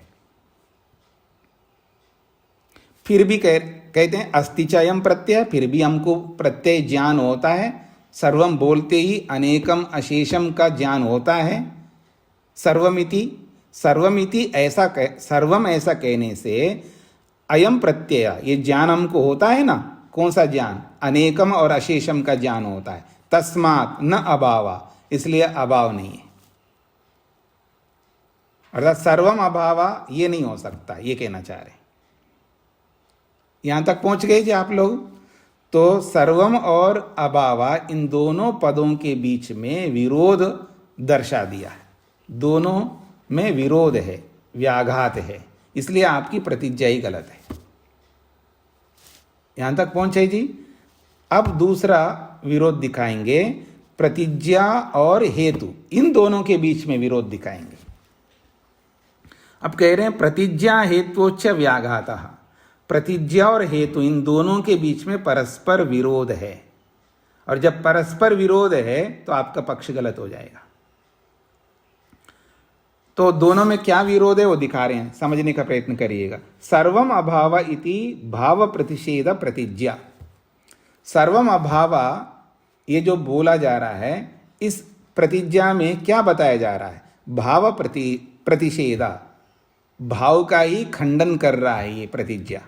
फिर भी कहते हैं अस्ति च अयं प्रत्यय, फिर भी हमको प्रत्यय ज्ञान होता है। सर्वम बोलते ही अनेकम अशेषम का ज्ञान होता है। सर्वमिति सर्वम ऐसा कहने से अयम प्रत्यय, ये ज्ञान हमको होता है ना, कौन सा ज्ञान, अनेकम और अशेषम का ज्ञान होता है। तस्मात् न अभावा, इसलिए अभाव नहीं है, अर्थात सर्वम अभावा ये नहीं हो सकता, ये कहना चाह रहे। यहां तक पहुंच गए जी आप लोग। तो सर्वम और अभावा इन दोनों पदों के बीच में विरोध दर्शा दिया है, दोनों में विरोध है, व्याघात है, इसलिए आपकी प्रतिज्ञा ही गलत है। यहां तक पहुंचे जी। अब दूसरा विरोध दिखाएंगे, प्रतिज्ञा और हेतु, इन दोनों के बीच में विरोध दिखाएंगे। अब कह रहे हैं प्रतिज्ञा हेतुश्च व्याघातः, प्रतिज्ञा और हेतु इन दोनों के बीच में परस्पर विरोध है, और जब परस्पर विरोध है तो आपका पक्ष गलत हो जाएगा। तो दोनों में क्या विरोध है वो दिखा रहे हैं, समझने का प्रयत्न करिएगा। सर्वम अभाव इति भाव प्रतिषेध प्रतिज्ञा। सर्वम अभाव ये जो बोला जा रहा है, इस प्रतिज्ञा में क्या बताया जा रहा है, भाव प्रतिषेध, भाव का ही खंडन कर रहा है ये प्रतिज्ञा,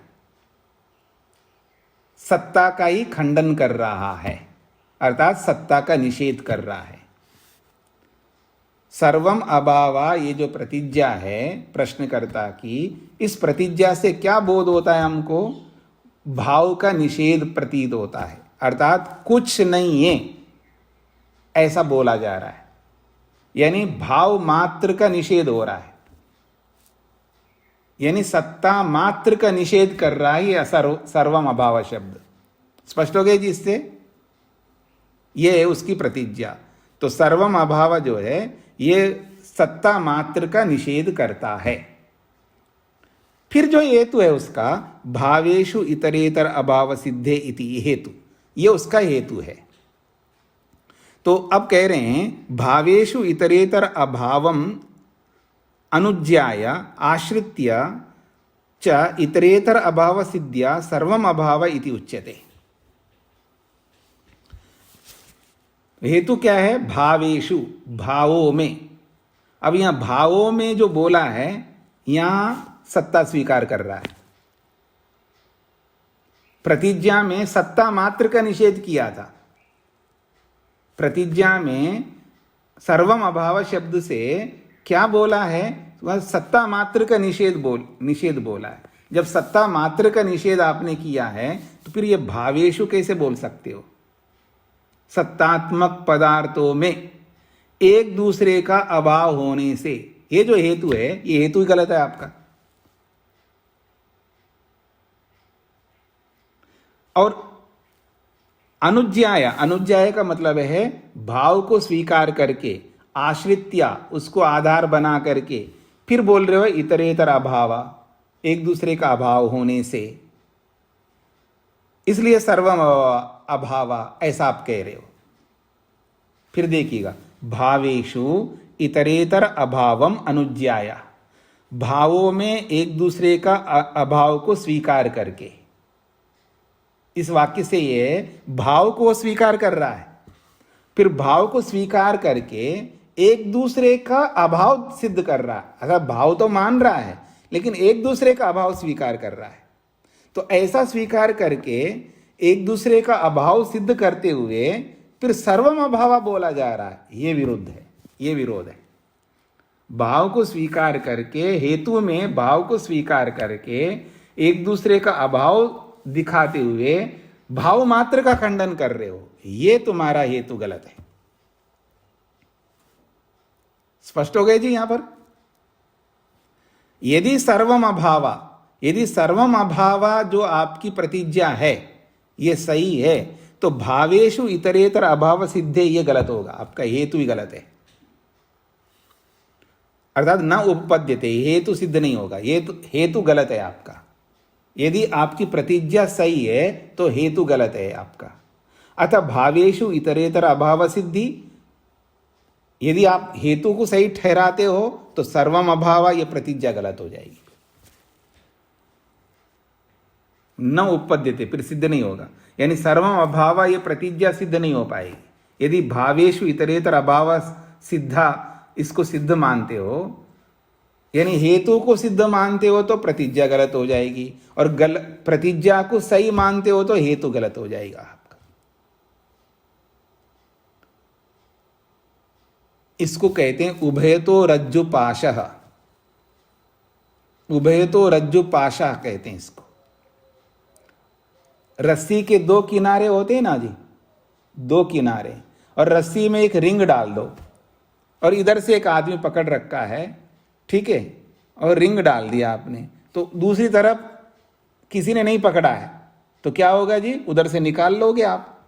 सत्ता का ही खंडन कर रहा है, अर्थात सत्ता का निषेध कर रहा है। सर्वम अभावा ये जो प्रतिज्ञा है प्रश्नकर्ता की, इस प्रतिज्ञा से क्या बोध होता है हमको, भाव का निषेध प्रतीत होता है, अर्थात कुछ नहीं है ऐसा बोला जा रहा है, यानी भाव मात्र का निषेध हो रहा है, यानी सत्ता मात्र का निषेध कर रहा है ये सर्वम अभाव शब्द। स्पष्ट हो गया जी इससे, ये है उसकी प्रतिज्ञा। तो सर्वम अभाव जो है ये सत्ता मात्र का निषेध करता है। फिर जो हेतु है उसका, भावेषु इतरेतर अभाव सिद्धे इति हेतु, ये उसका हेतु है। तो अब कह रहे हैं भावेषु इतरेतर अभावम अनुज्ञाय आश्रित्य च इतरेतर अभाव सिद्ध्या सर्वम अभाव इति उच्यते। हेतु क्या है, भावेषु, भावों में। अब यहां भावों में जो बोला है, यहां सत्ता स्वीकार कर रहा है। प्रतिज्ञा में सत्ता मात्र का निषेध किया था, प्रतिज्ञा में सर्वम अभाव शब्द से क्या बोला है, वह सत्ता मात्र का निषेध बोला है। जब सत्ता मात्र का निषेध आपने किया है तो फिर ये भावेषु कैसे बोल सकते हो। सत्तात्मक पदार्थों में एक दूसरे का अभाव होने से, ये जो हेतु है ये हेतु ही गलत है आपका। और अनुज्ञाय का मतलब है भाव को स्वीकार करके, आश्रित्या उसको आधार बना करके, फिर बोल रहे हो इतरेतर अभाव, एक दूसरे का अभाव होने से, इसलिए सर्वम अभाव ऐसा आप कह रहे हो। फिर देखिएगा, भावेषु इतरेतर अभावम अनुज्ञाय, भावों में एक दूसरे का अभाव को स्वीकार करके, इस वाक्य से ये भाव को स्वीकार कर रहा है, फिर भाव को स्वीकार करके एक दूसरे का अभाव सिद्ध कर रहा है। अगर भाव तो मान रहा है लेकिन एक दूसरे का अभाव स्वीकार कर रहा है, तो ऐसा स्वीकार करके एक दूसरे का अभाव सिद्ध करते हुए फिर सर्वम अभाव बोला जा रहा है, ये विरुद्ध है, ये विरोध है। भाव को स्वीकार करके, हेतु में भाव को स्वीकार करके एक दूसरे का अभाव दिखाते हुए भाव मात्र का खंडन कर रहे हो, ये तुम्हारा हेतु गलत है। स्पष्ट हो गए जी यहां पर। यदि सर्वम अभावा जो आपकी प्रतिज्ञा है ये सही है, तो भावेषु इतरेतर अभाव सिद्धे ये गलत होगा, आपका हेतु ही गलत है, अर्थात न उपपद्यते, हेतु सिद्ध नहीं होगा, हेतु गलत है आपका। यदि आपकी प्रतिज्ञा सही है तो हेतु गलत है आपका। अतः भावेषु इतरेतर अभाव सिद्धि, यदि आप हेतु को सही ठहराते हो तो सर्वम अभाव ये प्रतिज्ञा गलत हो जाएगी, न उपपद्यते, फिर सिद्ध नहीं होगा, यानी सर्वम अभाव ये प्रतिज्ञा सिद्ध नहीं हो पाएगी। यदि भावेषु इतरेतर अभाव सिद्धा इसको सिद्ध मानते हो, यानी हेतु को सिद्ध मानते हो तो प्रतिज्ञा गलत हो जाएगी, और प्रतिज्ञा को सही मानते हो तो हेतु गलत हो जाएगा आपका। इसको कहते हैं उभयतो रज्जु पाशः। उभयतो रज्जु पाशः कहते हैं इसको। रस्सी के दो किनारे होते हैं ना जी, दो किनारे, और रस्सी में एक रिंग डाल दो, और इधर से एक आदमी पकड़ रखा है, ठीक है, और रिंग डाल दिया आपने, तो दूसरी तरफ किसी ने नहीं पकड़ा है, तो क्या होगा जी, उधर से निकाल लोगे आप।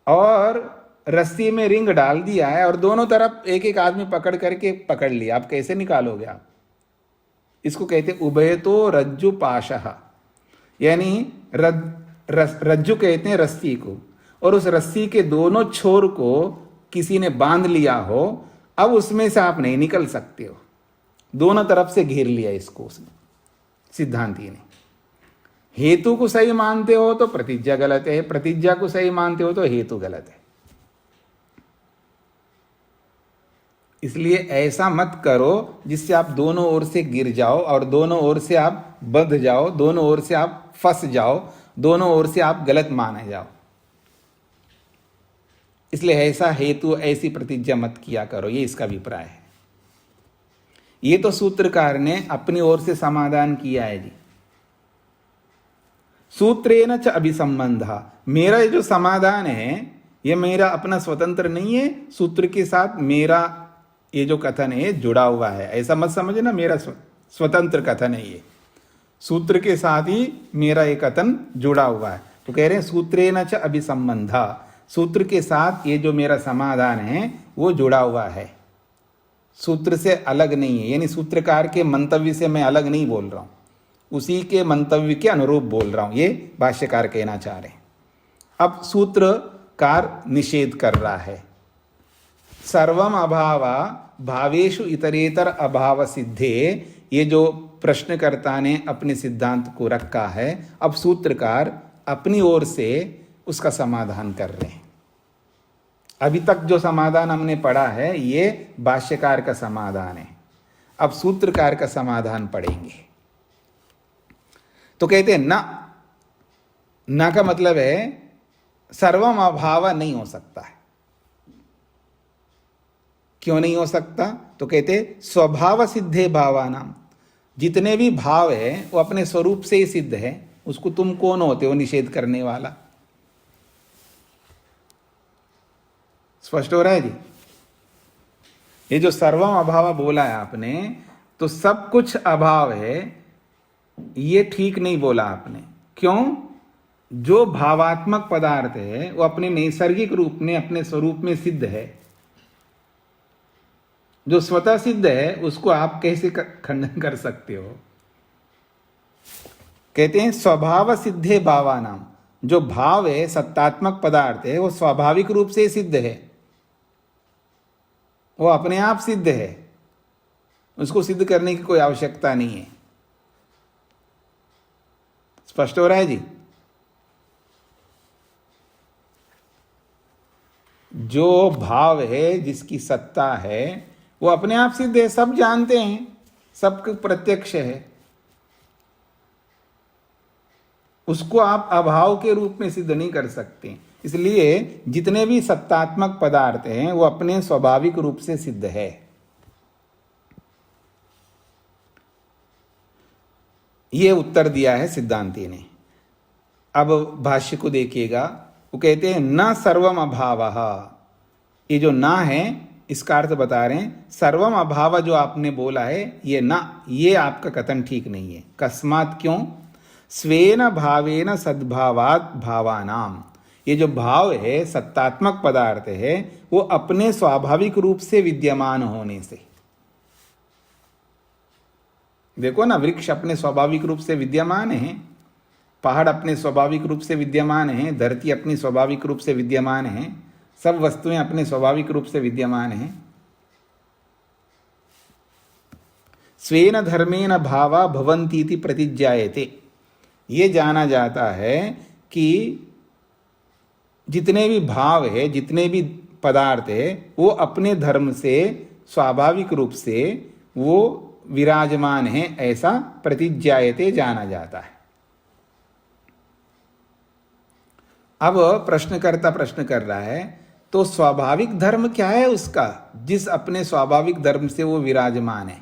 और रस्सी में रिंग डाल दिया है और दोनों तरफ एक एक आदमी पकड़ करके पकड़ लिया, आप कैसे निकालोगे आप? इसको कहते उभयतो रज्जु पाशः, यानी रज्जु कहते हैं रस्सी को, और उस रस्सी के दोनों छोर को किसी ने बांध लिया हो, अब उसमें से आप नहीं निकल सकते हो, दोनों तरफ से घेर लिया इसको उसने, सिद्धांती ने। हेतु को सही मानते हो तो प्रतिज्ञा गलत है, प्रतिज्ञा को सही मानते हो तो हेतु गलत है। इसलिए ऐसा मत करो जिससे आप दोनों ओर से गिर जाओ, और दोनों ओर से आप बंध जाओ, दोनों ओर से आप फंस जाओ, दोनों ओर से आप गलत माने जाओ। इसलिए ऐसा हेतु, ऐसी प्रतिज्ञा मत किया करो, ये इसका अभिप्राय है। ये तो सूत्रकार ने अपनी ओर से समाधान किया है जी। सूत्रेण च अभिसंबंधा, मेरा ये जो समाधान है ये मेरा अपना स्वतंत्र नहीं है, सूत्र के साथ मेरा ये जो कथन है जुड़ा हुआ है, ऐसा मत समझना मेरा स्वतंत्र कथन है ये, सूत्र के साथ ही मेरा ये कथन जुड़ा हुआ है। तो कह रहे हैं सूत्रेण च अभिसंबंधा, सूत्र के साथ ये जो मेरा समाधान है वो जुड़ा हुआ है, सूत्र से अलग नहीं है, यानी सूत्रकार के मंतव्य से मैं अलग नहीं बोल रहा हूं, उसी के मंतव्य के अनुरूप बोल रहा हूं, ये भाष्यकार कहना चाह रहे हैं। अब सूत्रकार निषेध कर रहा है, सर्वम अभावा भावेषु इतरेतर अभाव सिद्धे, ये जो प्रश्नकर्ता ने अपने सिद्धांत को रखा है, अब सूत्रकार अपनी ओर से उसका समाधान कर रहे हैं। अभी तक जो समाधान हमने पढ़ा है ये भाष्यकार का समाधान है, अब सूत्रकार का समाधान पढ़ेंगे। तो कहते हैं ना का मतलब है सर्वम अभाव नहीं हो सकता है। क्यों नहीं हो सकता? तो कहते स्वभाव सिद्धे भावानाम, जितने भी भाव है वो अपने स्वरूप से ही सिद्ध है, उसको तुम कौन होते हो निषेध करने वाला? स्पष्ट हो रहा है जी? ये जो सर्वम अभाव बोला है आपने, तो सब कुछ अभाव है, ये ठीक नहीं बोला आपने। क्यों? जो भावात्मक पदार्थ है वो अपने नैसर्गिक रूप में, अपने स्वरूप में सिद्ध है। जो स्वतः सिद्ध है उसको आप कैसे खंडन कर सकते हो? कहते हैं स्वभाव सिद्धे भावानाम, जो भाव है, सत्तात्मक पदार्थ है, वो स्वाभाविक रूप से सिद्ध है, वो अपने आप सिद्ध है, उसको सिद्ध करने की कोई आवश्यकता नहीं है। स्पष्ट हो रहा है जी? जो भाव है, जिसकी सत्ता है, वो अपने आप सिद्ध है, सब जानते हैं, सबको प्रत्यक्ष है, उसको आप अभाव के रूप में सिद्ध नहीं कर सकते। इसलिए जितने भी सत्तात्मक पदार्थ हैं वो अपने स्वाभाविक रूप से सिद्ध है। ये उत्तर दिया है सिद्धांती ने। अब भाष्य को देखिएगा, वो कहते हैं न सर्वम अभावः, ये जो ना है इसका अर्थ बता रहे हैं, सर्वम अभाव जो आपने बोला है ये ना, ये आपका कथन ठीक नहीं है। कस्मात्, क्यों? स्वेन भावेन सद्भावात् भावानाम, ये जो भाव है, सत्तात्मक पदार्थ है, वो अपने स्वाभाविक रूप से विद्यमान होने से। देखो ना, वृक्ष अपने स्वाभाविक रूप से विद्यमान है, पहाड़ अपने स्वाभाविक रूप से विद्यमान है, धरती अपनी स्वाभाविक रूप से विद्यमान है, सब वस्तुएं अपने स्वाभाविक रूप से विद्यमान हैं। स्वेन धर्मेण भावा भवन्तीति प्रतिज्ञायते, ये जाना जाता है कि जितने भी भाव है, जितने भी पदार्थ है वो अपने धर्म से स्वाभाविक रूप से वो विराजमान है, ऐसा प्रतिज्ञायते जाना जाता है। अब प्रश्नकर्ता प्रश्न कर रहा है, तो स्वाभाविक धर्म क्या है उसका, जिस अपने स्वाभाविक धर्म से वो विराजमान है।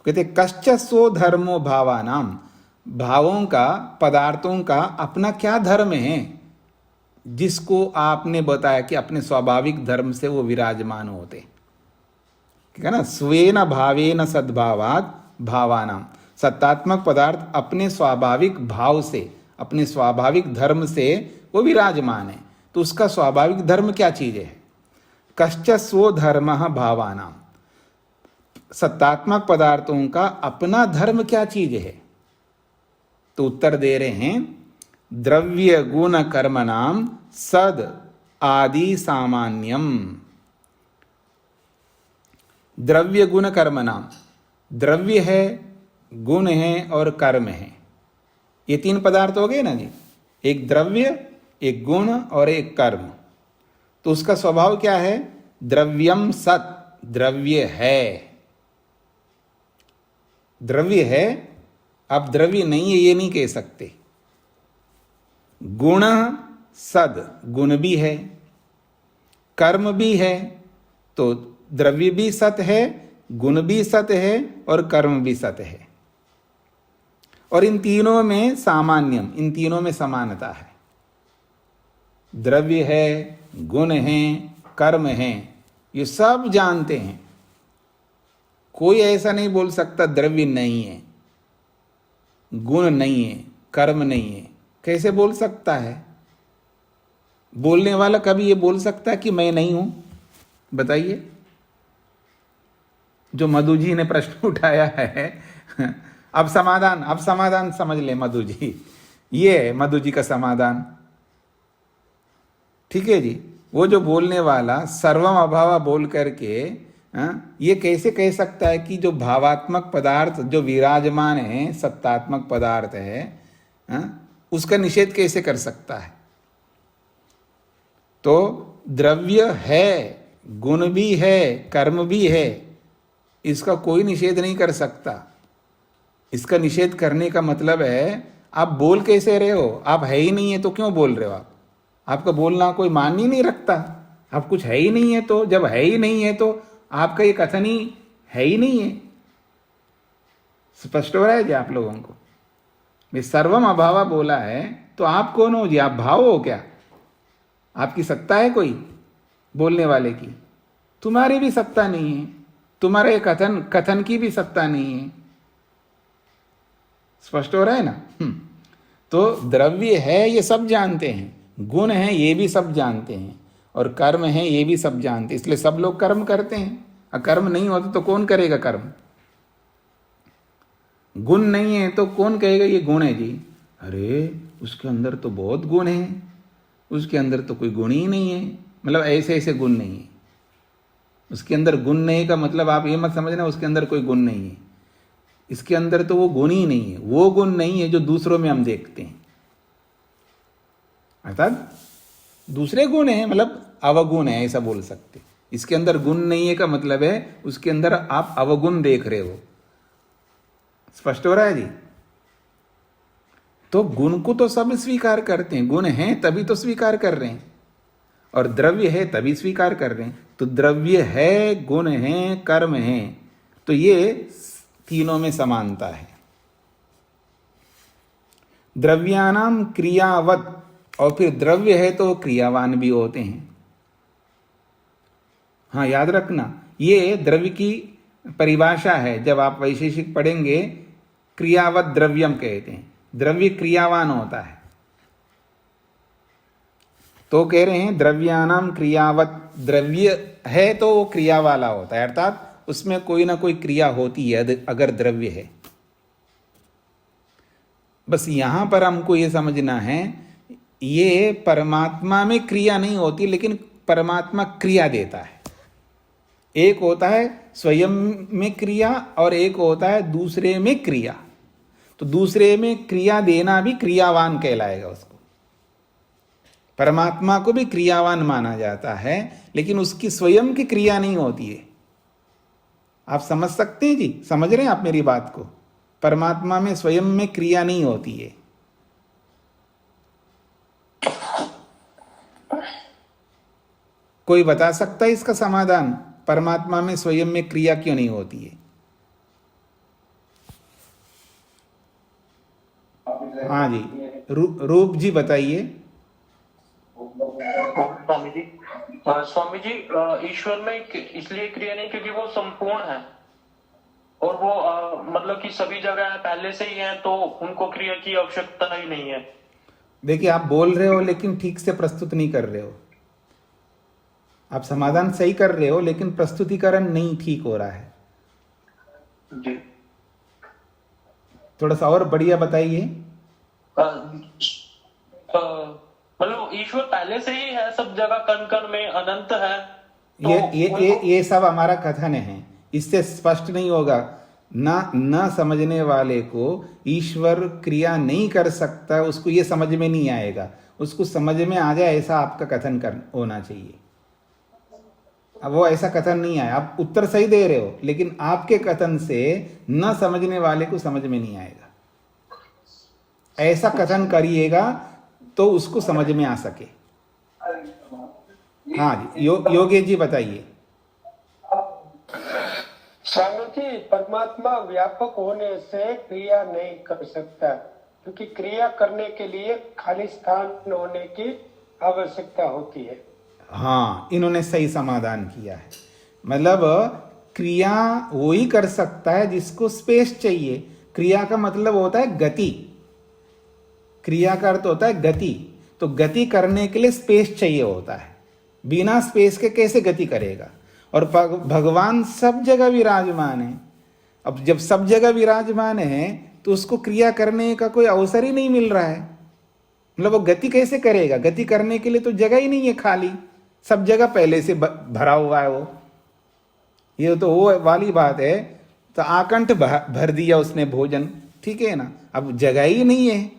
कहते कश्च सो धर्मो भावानाम, भावों का, पदार्थों का अपना क्या धर्म है, जिसको आपने बताया कि अपने स्वाभाविक धर्म से वो विराजमान होते, ठीक है ना। स्वेन भावेन सद्भावात भावानाम, सत्तात्मक पदार्थ अपने स्वाभाविक भाव से, अपने स्वाभाविक धर्म से वो विराजमान है। तो उसका स्वाभाविक धर्म क्या चीज है? कश्च स्व धर्म भावानाम, सत्तात्मक पदार्थों का अपना धर्म क्या चीज है? तो उत्तर दे रहे हैं, द्रव्य गुण कर्म नाम सद आदि सामान्यम। द्रव्य गुण कर्म नाम, द्रव्य है, गुण है और कर्म है, ये तीन पदार्थ हो गए ना जी। एक द्रव्य, एक गुण और एक कर्म। तो उसका स्वभाव क्या है? द्रव्यम सत, द्रव्य है, द्रव्य है। अब द्रव्य नहीं है ये नहीं कह सकते। गुण सद, गुण भी है, कर्म भी है, तो द्रव्य भी सत है, गुण भी सत है और कर्म भी सत है। और इन तीनों में सामान्यम, इन तीनों में समानता है। द्रव्य है, गुण है, कर्म है, ये सब जानते हैं। कोई ऐसा नहीं बोल सकता द्रव्य नहीं है, गुण नहीं है, कर्म नहीं है। कैसे बोल सकता है? बोलने वाला कभी ये बोल सकता है कि मैं नहीं हूं? बताइए। जो मधु जी ने प्रश्न उठाया है अब समाधान समझ ले मधु जी, ये है मधु जी का समाधान, ठीक है जी। वो जो बोलने वाला सर्वम अभाव बोल करके ये कैसे कह सकता है कि जो भावात्मक पदार्थ जो विराजमान है, सत्तात्मक पदार्थ है, उसका निषेध कैसे कर सकता है? तो द्रव्य है, गुण भी है, कर्म भी है, इसका कोई निषेध नहीं कर सकता। इसका निषेध करने का मतलब है आप बोल कैसे रहे हो? आप है ही नहीं है तो क्यों बोल रहे हो? आपका बोलना कोई मान ही नहीं रखता। आप कुछ है ही नहीं है, तो जब है ही नहीं है तो आपका ये कथन ही है ही नहीं है। स्पष्ट हो रहा है जी आप लोगों को? मैं सर्वम अभाव बोला है तो आप कौन हो जी? आप भाव हो क्या? आपकी सत्ता है कोई बोलने वाले की? तुम्हारी भी सत्ता नहीं है, तुम्हारे कथन की भी सत्ता नहीं है। स्पष्ट हो रहा है ना? तो द्रव्य है ये सब जानते हैं, गुण है ये भी सब जानते हैं, और कर्म है ये भी सब जानते हैं। इसलिए सब लोग कर्म करते हैं। कर्म नहीं होता तो कौन करेगा कर्म? गुण नहीं है तो कौन कहेगा ये गुण है जी? अरे उसके अंदर तो बहुत गुण है, उसके अंदर तो कोई गुण ही नहीं है, मतलब ऐसे ऐसे गुण नहीं है। उसके अंदर गुण नहीं का मतलब आप ये मत समझना उसके अंदर कोई गुण नहीं है। इसके अंदर तो वो गुण ही नहीं है, वो गुण नहीं है जो दूसरों में हम देखते हैं। अर्थात दूसरे गुण है, मतलब अवगुण है ऐसा बोल सकते। इसके अंदर गुण नहीं है का मतलब है उसके अंदर आप अवगुण देख रहे हो। स्पष्ट हो रहा है जी? तो गुण को तो सब स्वीकार करते हैं, गुण है तभी तो स्वीकार कर रहे हैं, और द्रव्य है तभी स्वीकार कर रहे हैं। तो द्रव्य है, गुण है, कर्म है, तो ये तीनों में समानता है। द्रव्यानाम क्रियावत, और फिर द्रव्य है तो क्रियावान भी होते हैं। हाँ याद रखना, ये द्रव्य की परिभाषा है। जब आप वैशेषिक पढ़ेंगे क्रियावत द्रव्यम कहते हैं, द्रव्य क्रियावान होता है। तो कह रहे हैं द्रव्यानाम क्रियावत, द्रव्य है तो वो क्रिया वाला होता है, अर्थात उसमें कोई ना कोई क्रिया होती है अगर द्रव्य है। बस यहां पर हमको ये समझना है, ये परमात्मा में क्रिया नहीं होती, लेकिन परमात्मा क्रिया देता है। एक होता है स्वयं में क्रिया और एक होता है दूसरे में क्रिया। तो दूसरे में क्रिया देना भी क्रियावान कहलाएगा उसको। परमात्मा को भी क्रियावान माना जाता है, लेकिन उसकी स्वयं की क्रिया नहीं होती है। आप समझ सकते हैं जी, समझ रहे हैं आप मेरी बात को? परमात्मा में स्वयं में क्रिया नहीं होती है। कोई बता सकता है इसका समाधान? परमात्मा में स्वयं में क्रिया क्यों नहीं होती है? हाँ जी, रूप जी बताइए। स्वामी जी, स्वामी जी, ईश्वर में इसलिए क्रिया नहीं क्योंकि वो संपूर्ण है और वो मतलब कि सभी जगह पहले से ही है, तो उनको क्रिया की आवश्यकता ही नहीं है। देखिए, आप बोल रहे हो लेकिन ठीक से प्रस्तुत नहीं कर रहे हो। आप समाधान सही कर रहे हो लेकिन प्रस्तुतिकरण नहीं ठीक हो रहा है जी। थोड़ा सा और बढ़िया बताइए। मतलब ईश्वर पहले से ही है, सब जगह कण कण में अनंत है, तो ये सब हमारा कथन है, इससे स्पष्ट नहीं होगा। न समझने वाले को ईश्वर क्रिया नहीं कर सकता, उसको ये समझ में नहीं आएगा। उसको समझ में आ जाए ऐसा आपका कथन कर होना चाहिए। अब वो ऐसा कथन नहीं आया। आप उत्तर सही दे रहे हो लेकिन आपके कथन से न समझने वाले को समझ में नहीं आएगा। ऐसा कथन करिएगा तो उसको समझ में आ सके। हाँ जी, योगेश जी बताइए। स्वामी जी, परमात्मा व्यापक होने से क्रिया नहीं कर सकता, क्योंकि क्रिया करने के लिए खाली स्थान होने की आवश्यकता होती है। हाँ, इन्होंने सही समाधान किया है। मतलब क्रिया वो ही कर सकता है जिसको स्पेस चाहिए। क्रिया का मतलब होता है गति। क्रिया का अर्थ होता है गति। तो गति करने के लिए स्पेस चाहिए होता है। बिना स्पेस के कैसे गति करेगा? और भगवान सब जगह विराजमान है। अब जब सब जगह विराजमान है तो उसको क्रिया करने का कोई अवसर ही नहीं मिल रहा है। मतलब वो गति कैसे करेगा? गति करने के लिए तो जगह ही नहीं है, खाली सब जगह पहले से भरा हुआ है वो। ये तो वो वाली बात है। तो आकंठ भर दिया उसने भोजन, ठीक है ना। अब जगह ही नहीं है,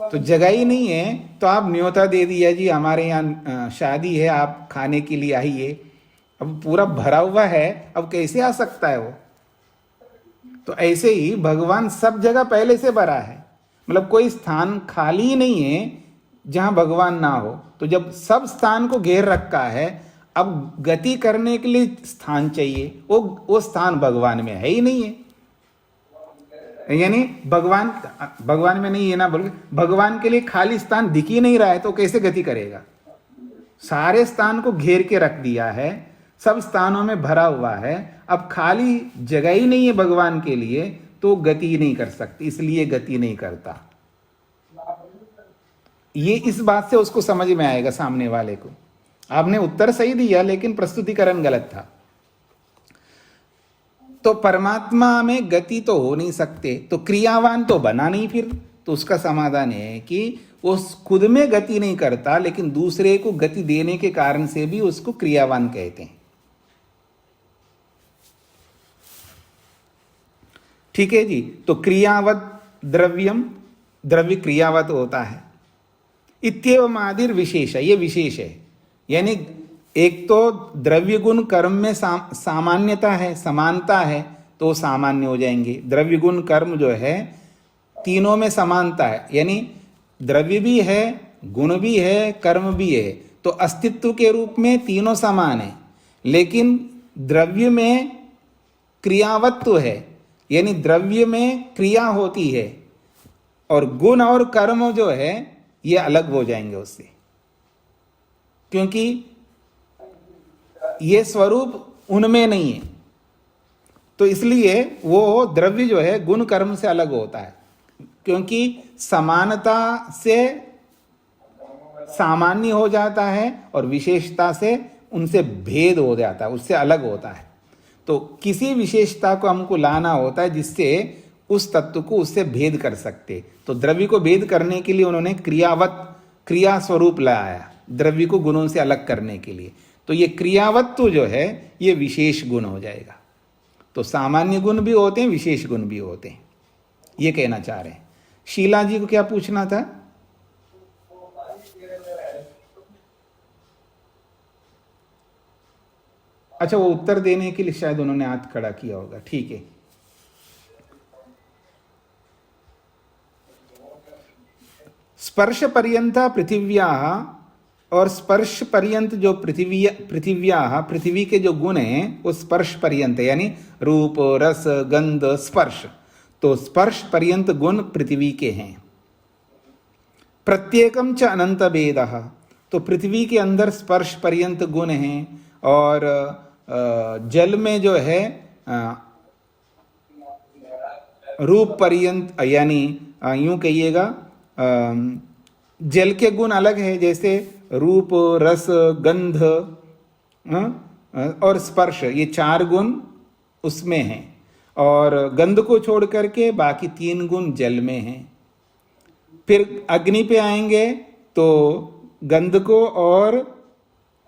तो जगह ही नहीं है तो आप न्योता दे दिया जी हमारे यहाँ शादी है, आप खाने के लिए आइए। अब पूरा भरा हुआ है, अब कैसे आ सकता है वो? तो ऐसे ही भगवान सब जगह पहले से भरा है। मतलब कोई स्थान खाली नहीं है जहां भगवान ना हो। तो जब सब स्थान को घेर रखा है, अब गति करने के लिए स्थान चाहिए। वो स्थान भगवान में है ही नहीं है। यानी भगवान में नहीं है ना, बोल भगवान के लिए खाली स्थान दिख ही नहीं रहा है तो कैसे गति करेगा? सारे स्थान को घेर के रख दिया है, सब स्थानों में भरा हुआ है। अब खाली जगह ही नहीं है भगवान के लिए तो गति नहीं कर सकती, इसलिए गति नहीं करता। ये इस बात से उसको समझ में आएगा सामने वाले को। आपने उत्तर सही दिया लेकिन प्रस्तुतिकरण गलत था। तो परमात्मा में गति तो हो नहीं सकते, तो क्रियावान तो बना नहीं फिर। तो उसका समाधान है कि वो खुद में गति नहीं करता लेकिन दूसरे को गति देने के कारण से भी उसको क्रियावान कहते हैं। ठीक है जी। तो क्रियावत द्रव्यम, द्रव्य क्रियावत होता है। इत्येवम आदिर विशेष, ये विशेष है। यानी एक तो द्रव्य गुण कर्म में सामान्यता है, समानता है, तो सामान्य हो जाएंगे। द्रव्य गुण कर्म जो है तीनों में समानता है, यानी द्रव्य भी है, गुण भी है, कर्म भी है। तो अस्तित्व के रूप में तीनों समान है, लेकिन द्रव्य में क्रियावत्व है, यानी द्रव्य में क्रिया होती है, और गुण और कर्म जो है ये अलग हो जाएंगे उससे, क्योंकि ये स्वरूप उनमें नहीं है। तो इसलिए वो द्रव्य जो है गुण कर्म से अलग होता है, क्योंकि समानता से सामान्य हो जाता है और विशेषता से उनसे भेद हो जाता है, उससे अलग होता है। तो किसी विशेषता को हमको लाना होता है जिससे उस तत्व को उससे भेद कर सकते। तो द्रव्य को भेद करने के लिए उन्होंने क्रिया स्वरूप लाया, द्रव्य को गुणों से अलग करने के लिए। तो ये क्रियावत्व जो है ये विशेष गुण हो जाएगा। तो सामान्य गुण भी होते हैं, विशेष गुण भी होते हैं, ये कहना चाह रहे हैं। शीला जी को क्या पूछना था? अच्छा, वो उत्तर देने के लिए शायद उन्होंने हाथ खड़ा किया होगा, ठीक है। स्पर्श पर्यंत पृथिव्या, और स्पर्श पर्यंत जो पृथिव्या पृथ्वी के जो गुण हैं वो स्पर्श पर्यंत, यानी रूप रस गंध स्पर्श, तो स्पर्श पर्यंत गुण पृथ्वी के हैं। प्रत्येकम च अनंत भेदः, तो पृथ्वी के अंदर स्पर्श पर्यंत गुण हैं, और जल में जो है रूप पर्यंत, यानी यूं कहिएगा जल के गुण अलग है, जैसे रूप रस गंध और स्पर्श, ये 4 गुण उसमें हैं, और गंध को छोड़ करके बाकी 3 गुण जल में हैं। फिर अग्नि पे आएंगे तो गंध को और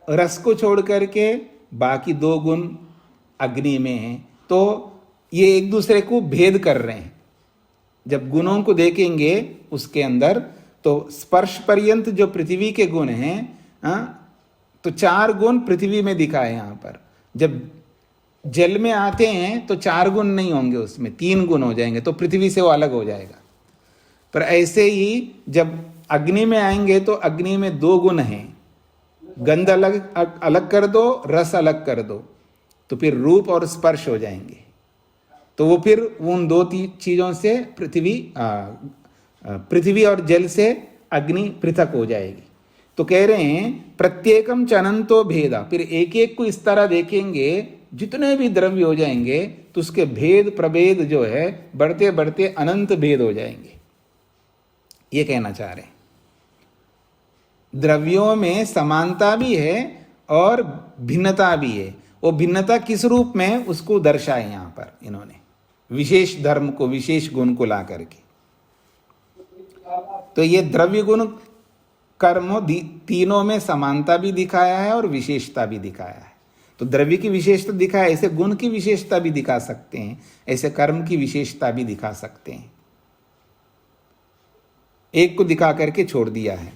रस को छोड़ करके बाकी 2 गुण अग्नि में हैं। तो ये एक दूसरे को भेद कर रहे हैं। जब गुणों को देखेंगे उसके अंदर, तो स्पर्श पर्यंत जो पृथ्वी के गुण हैं, तो 4 गुण पृथ्वी में दिखाए यहाँ पर। जब जल में आते हैं तो 4 गुण नहीं होंगे, उसमें 3 गुण हो जाएंगे, तो पृथ्वी से वो अलग हो जाएगा। पर ऐसे ही जब अग्नि में आएंगे तो अग्नि में 2 गुण हैं, गंध अलग कर दो, रस अलग कर दो, तो फिर रूप और स्पर्श हो जाएंगे। तो वो फिर उन 2 चीजों से पृथ्वी और जल से अग्नि पृथक हो जाएगी। तो कह रहे हैं प्रत्येकम च अनंतो भेदा, फिर एक एक को इस तरह देखेंगे, जितने भी द्रव्य हो जाएंगे तो उसके भेद प्रभेद जो है बढ़ते बढ़ते अनंत भेद हो जाएंगे। ये कहना चाह रहे हैं। द्रव्यों में समानता भी है और भिन्नता भी है। वो भिन्नता किस रूप में, उसको दर्शाए यहाँ पर इन्होंने, विशेष धर्म को, विशेष गुण को ला करके। तो ये द्रव्य गुण कर्म तीनों में समानता भी दिखाया है और विशेषता भी दिखाया है। तो द्रव्य की विशेषता दिखाया, ऐसे गुण की विशेषता भी दिखा सकते हैं, ऐसे कर्म की विशेषता भी दिखा सकते हैं। एक को दिखा करके छोड़ दिया है।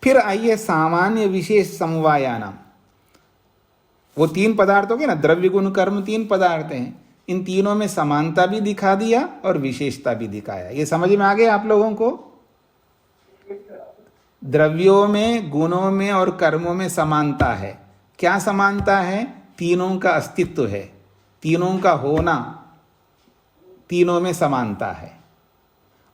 फिर आइए सामान्य विशेष समवायानाम। वो 3 पदार्थ हो गए ना, द्रव्य गुण कर्म 3 पदार्थ हैं। इन तीनों में समानता भी दिखा दिया और विशेषता भी दिखाया। ये समझ में आ गया आप लोगों को? द्रव्यों में, गुणों में और कर्मों में समानता है। क्या समानता है? तीनों का अस्तित्व है, तीनों का होना, तीनों में समानता है।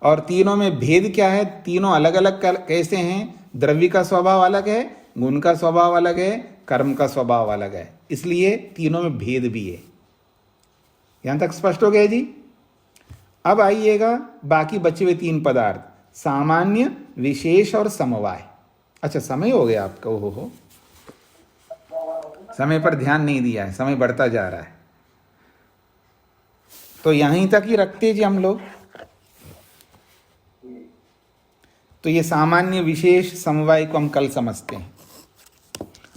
और तीनों में भेद क्या है? तीनों अलग अलग कैसे हैं? द्रव्य का स्वभाव अलग है, गुण का स्वभाव अलग है, कर्म का स्वभाव अलग है, इसलिए तीनों में भेद भी है। यहां तक स्पष्ट हो गया जी? अब आइएगा बाकी बचे हुए 3 पदार्थ, सामान्य विशेष और समवाय। अच्छा, समय हो गया आपका? हो समय पर ध्यान नहीं दिया है, समय बढ़ता जा रहा है। तो यहीं तक ही रखते जी हम लोग। तो ये सामान्य विशेष समवाय को हम कल समझते हैं,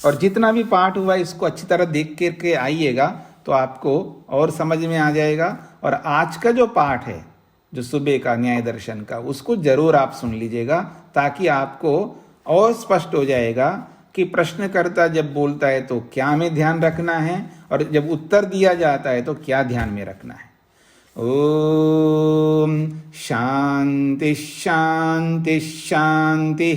और जितना भी पाठ हुआ इसको अच्छी तरह देख करके आइएगा तो आपको और समझ में आ जाएगा। और आज का जो पाठ है, जो सुबह का न्याय दर्शन का, उसको जरूर आप सुन लीजिएगा, ताकि आपको और स्पष्ट हो जाएगा कि प्रश्नकर्ता जब बोलता है तो क्या हमें ध्यान रखना है, और जब उत्तर दिया जाता है तो क्या ध्यान में रखना है। ओम शांति शांति शांति।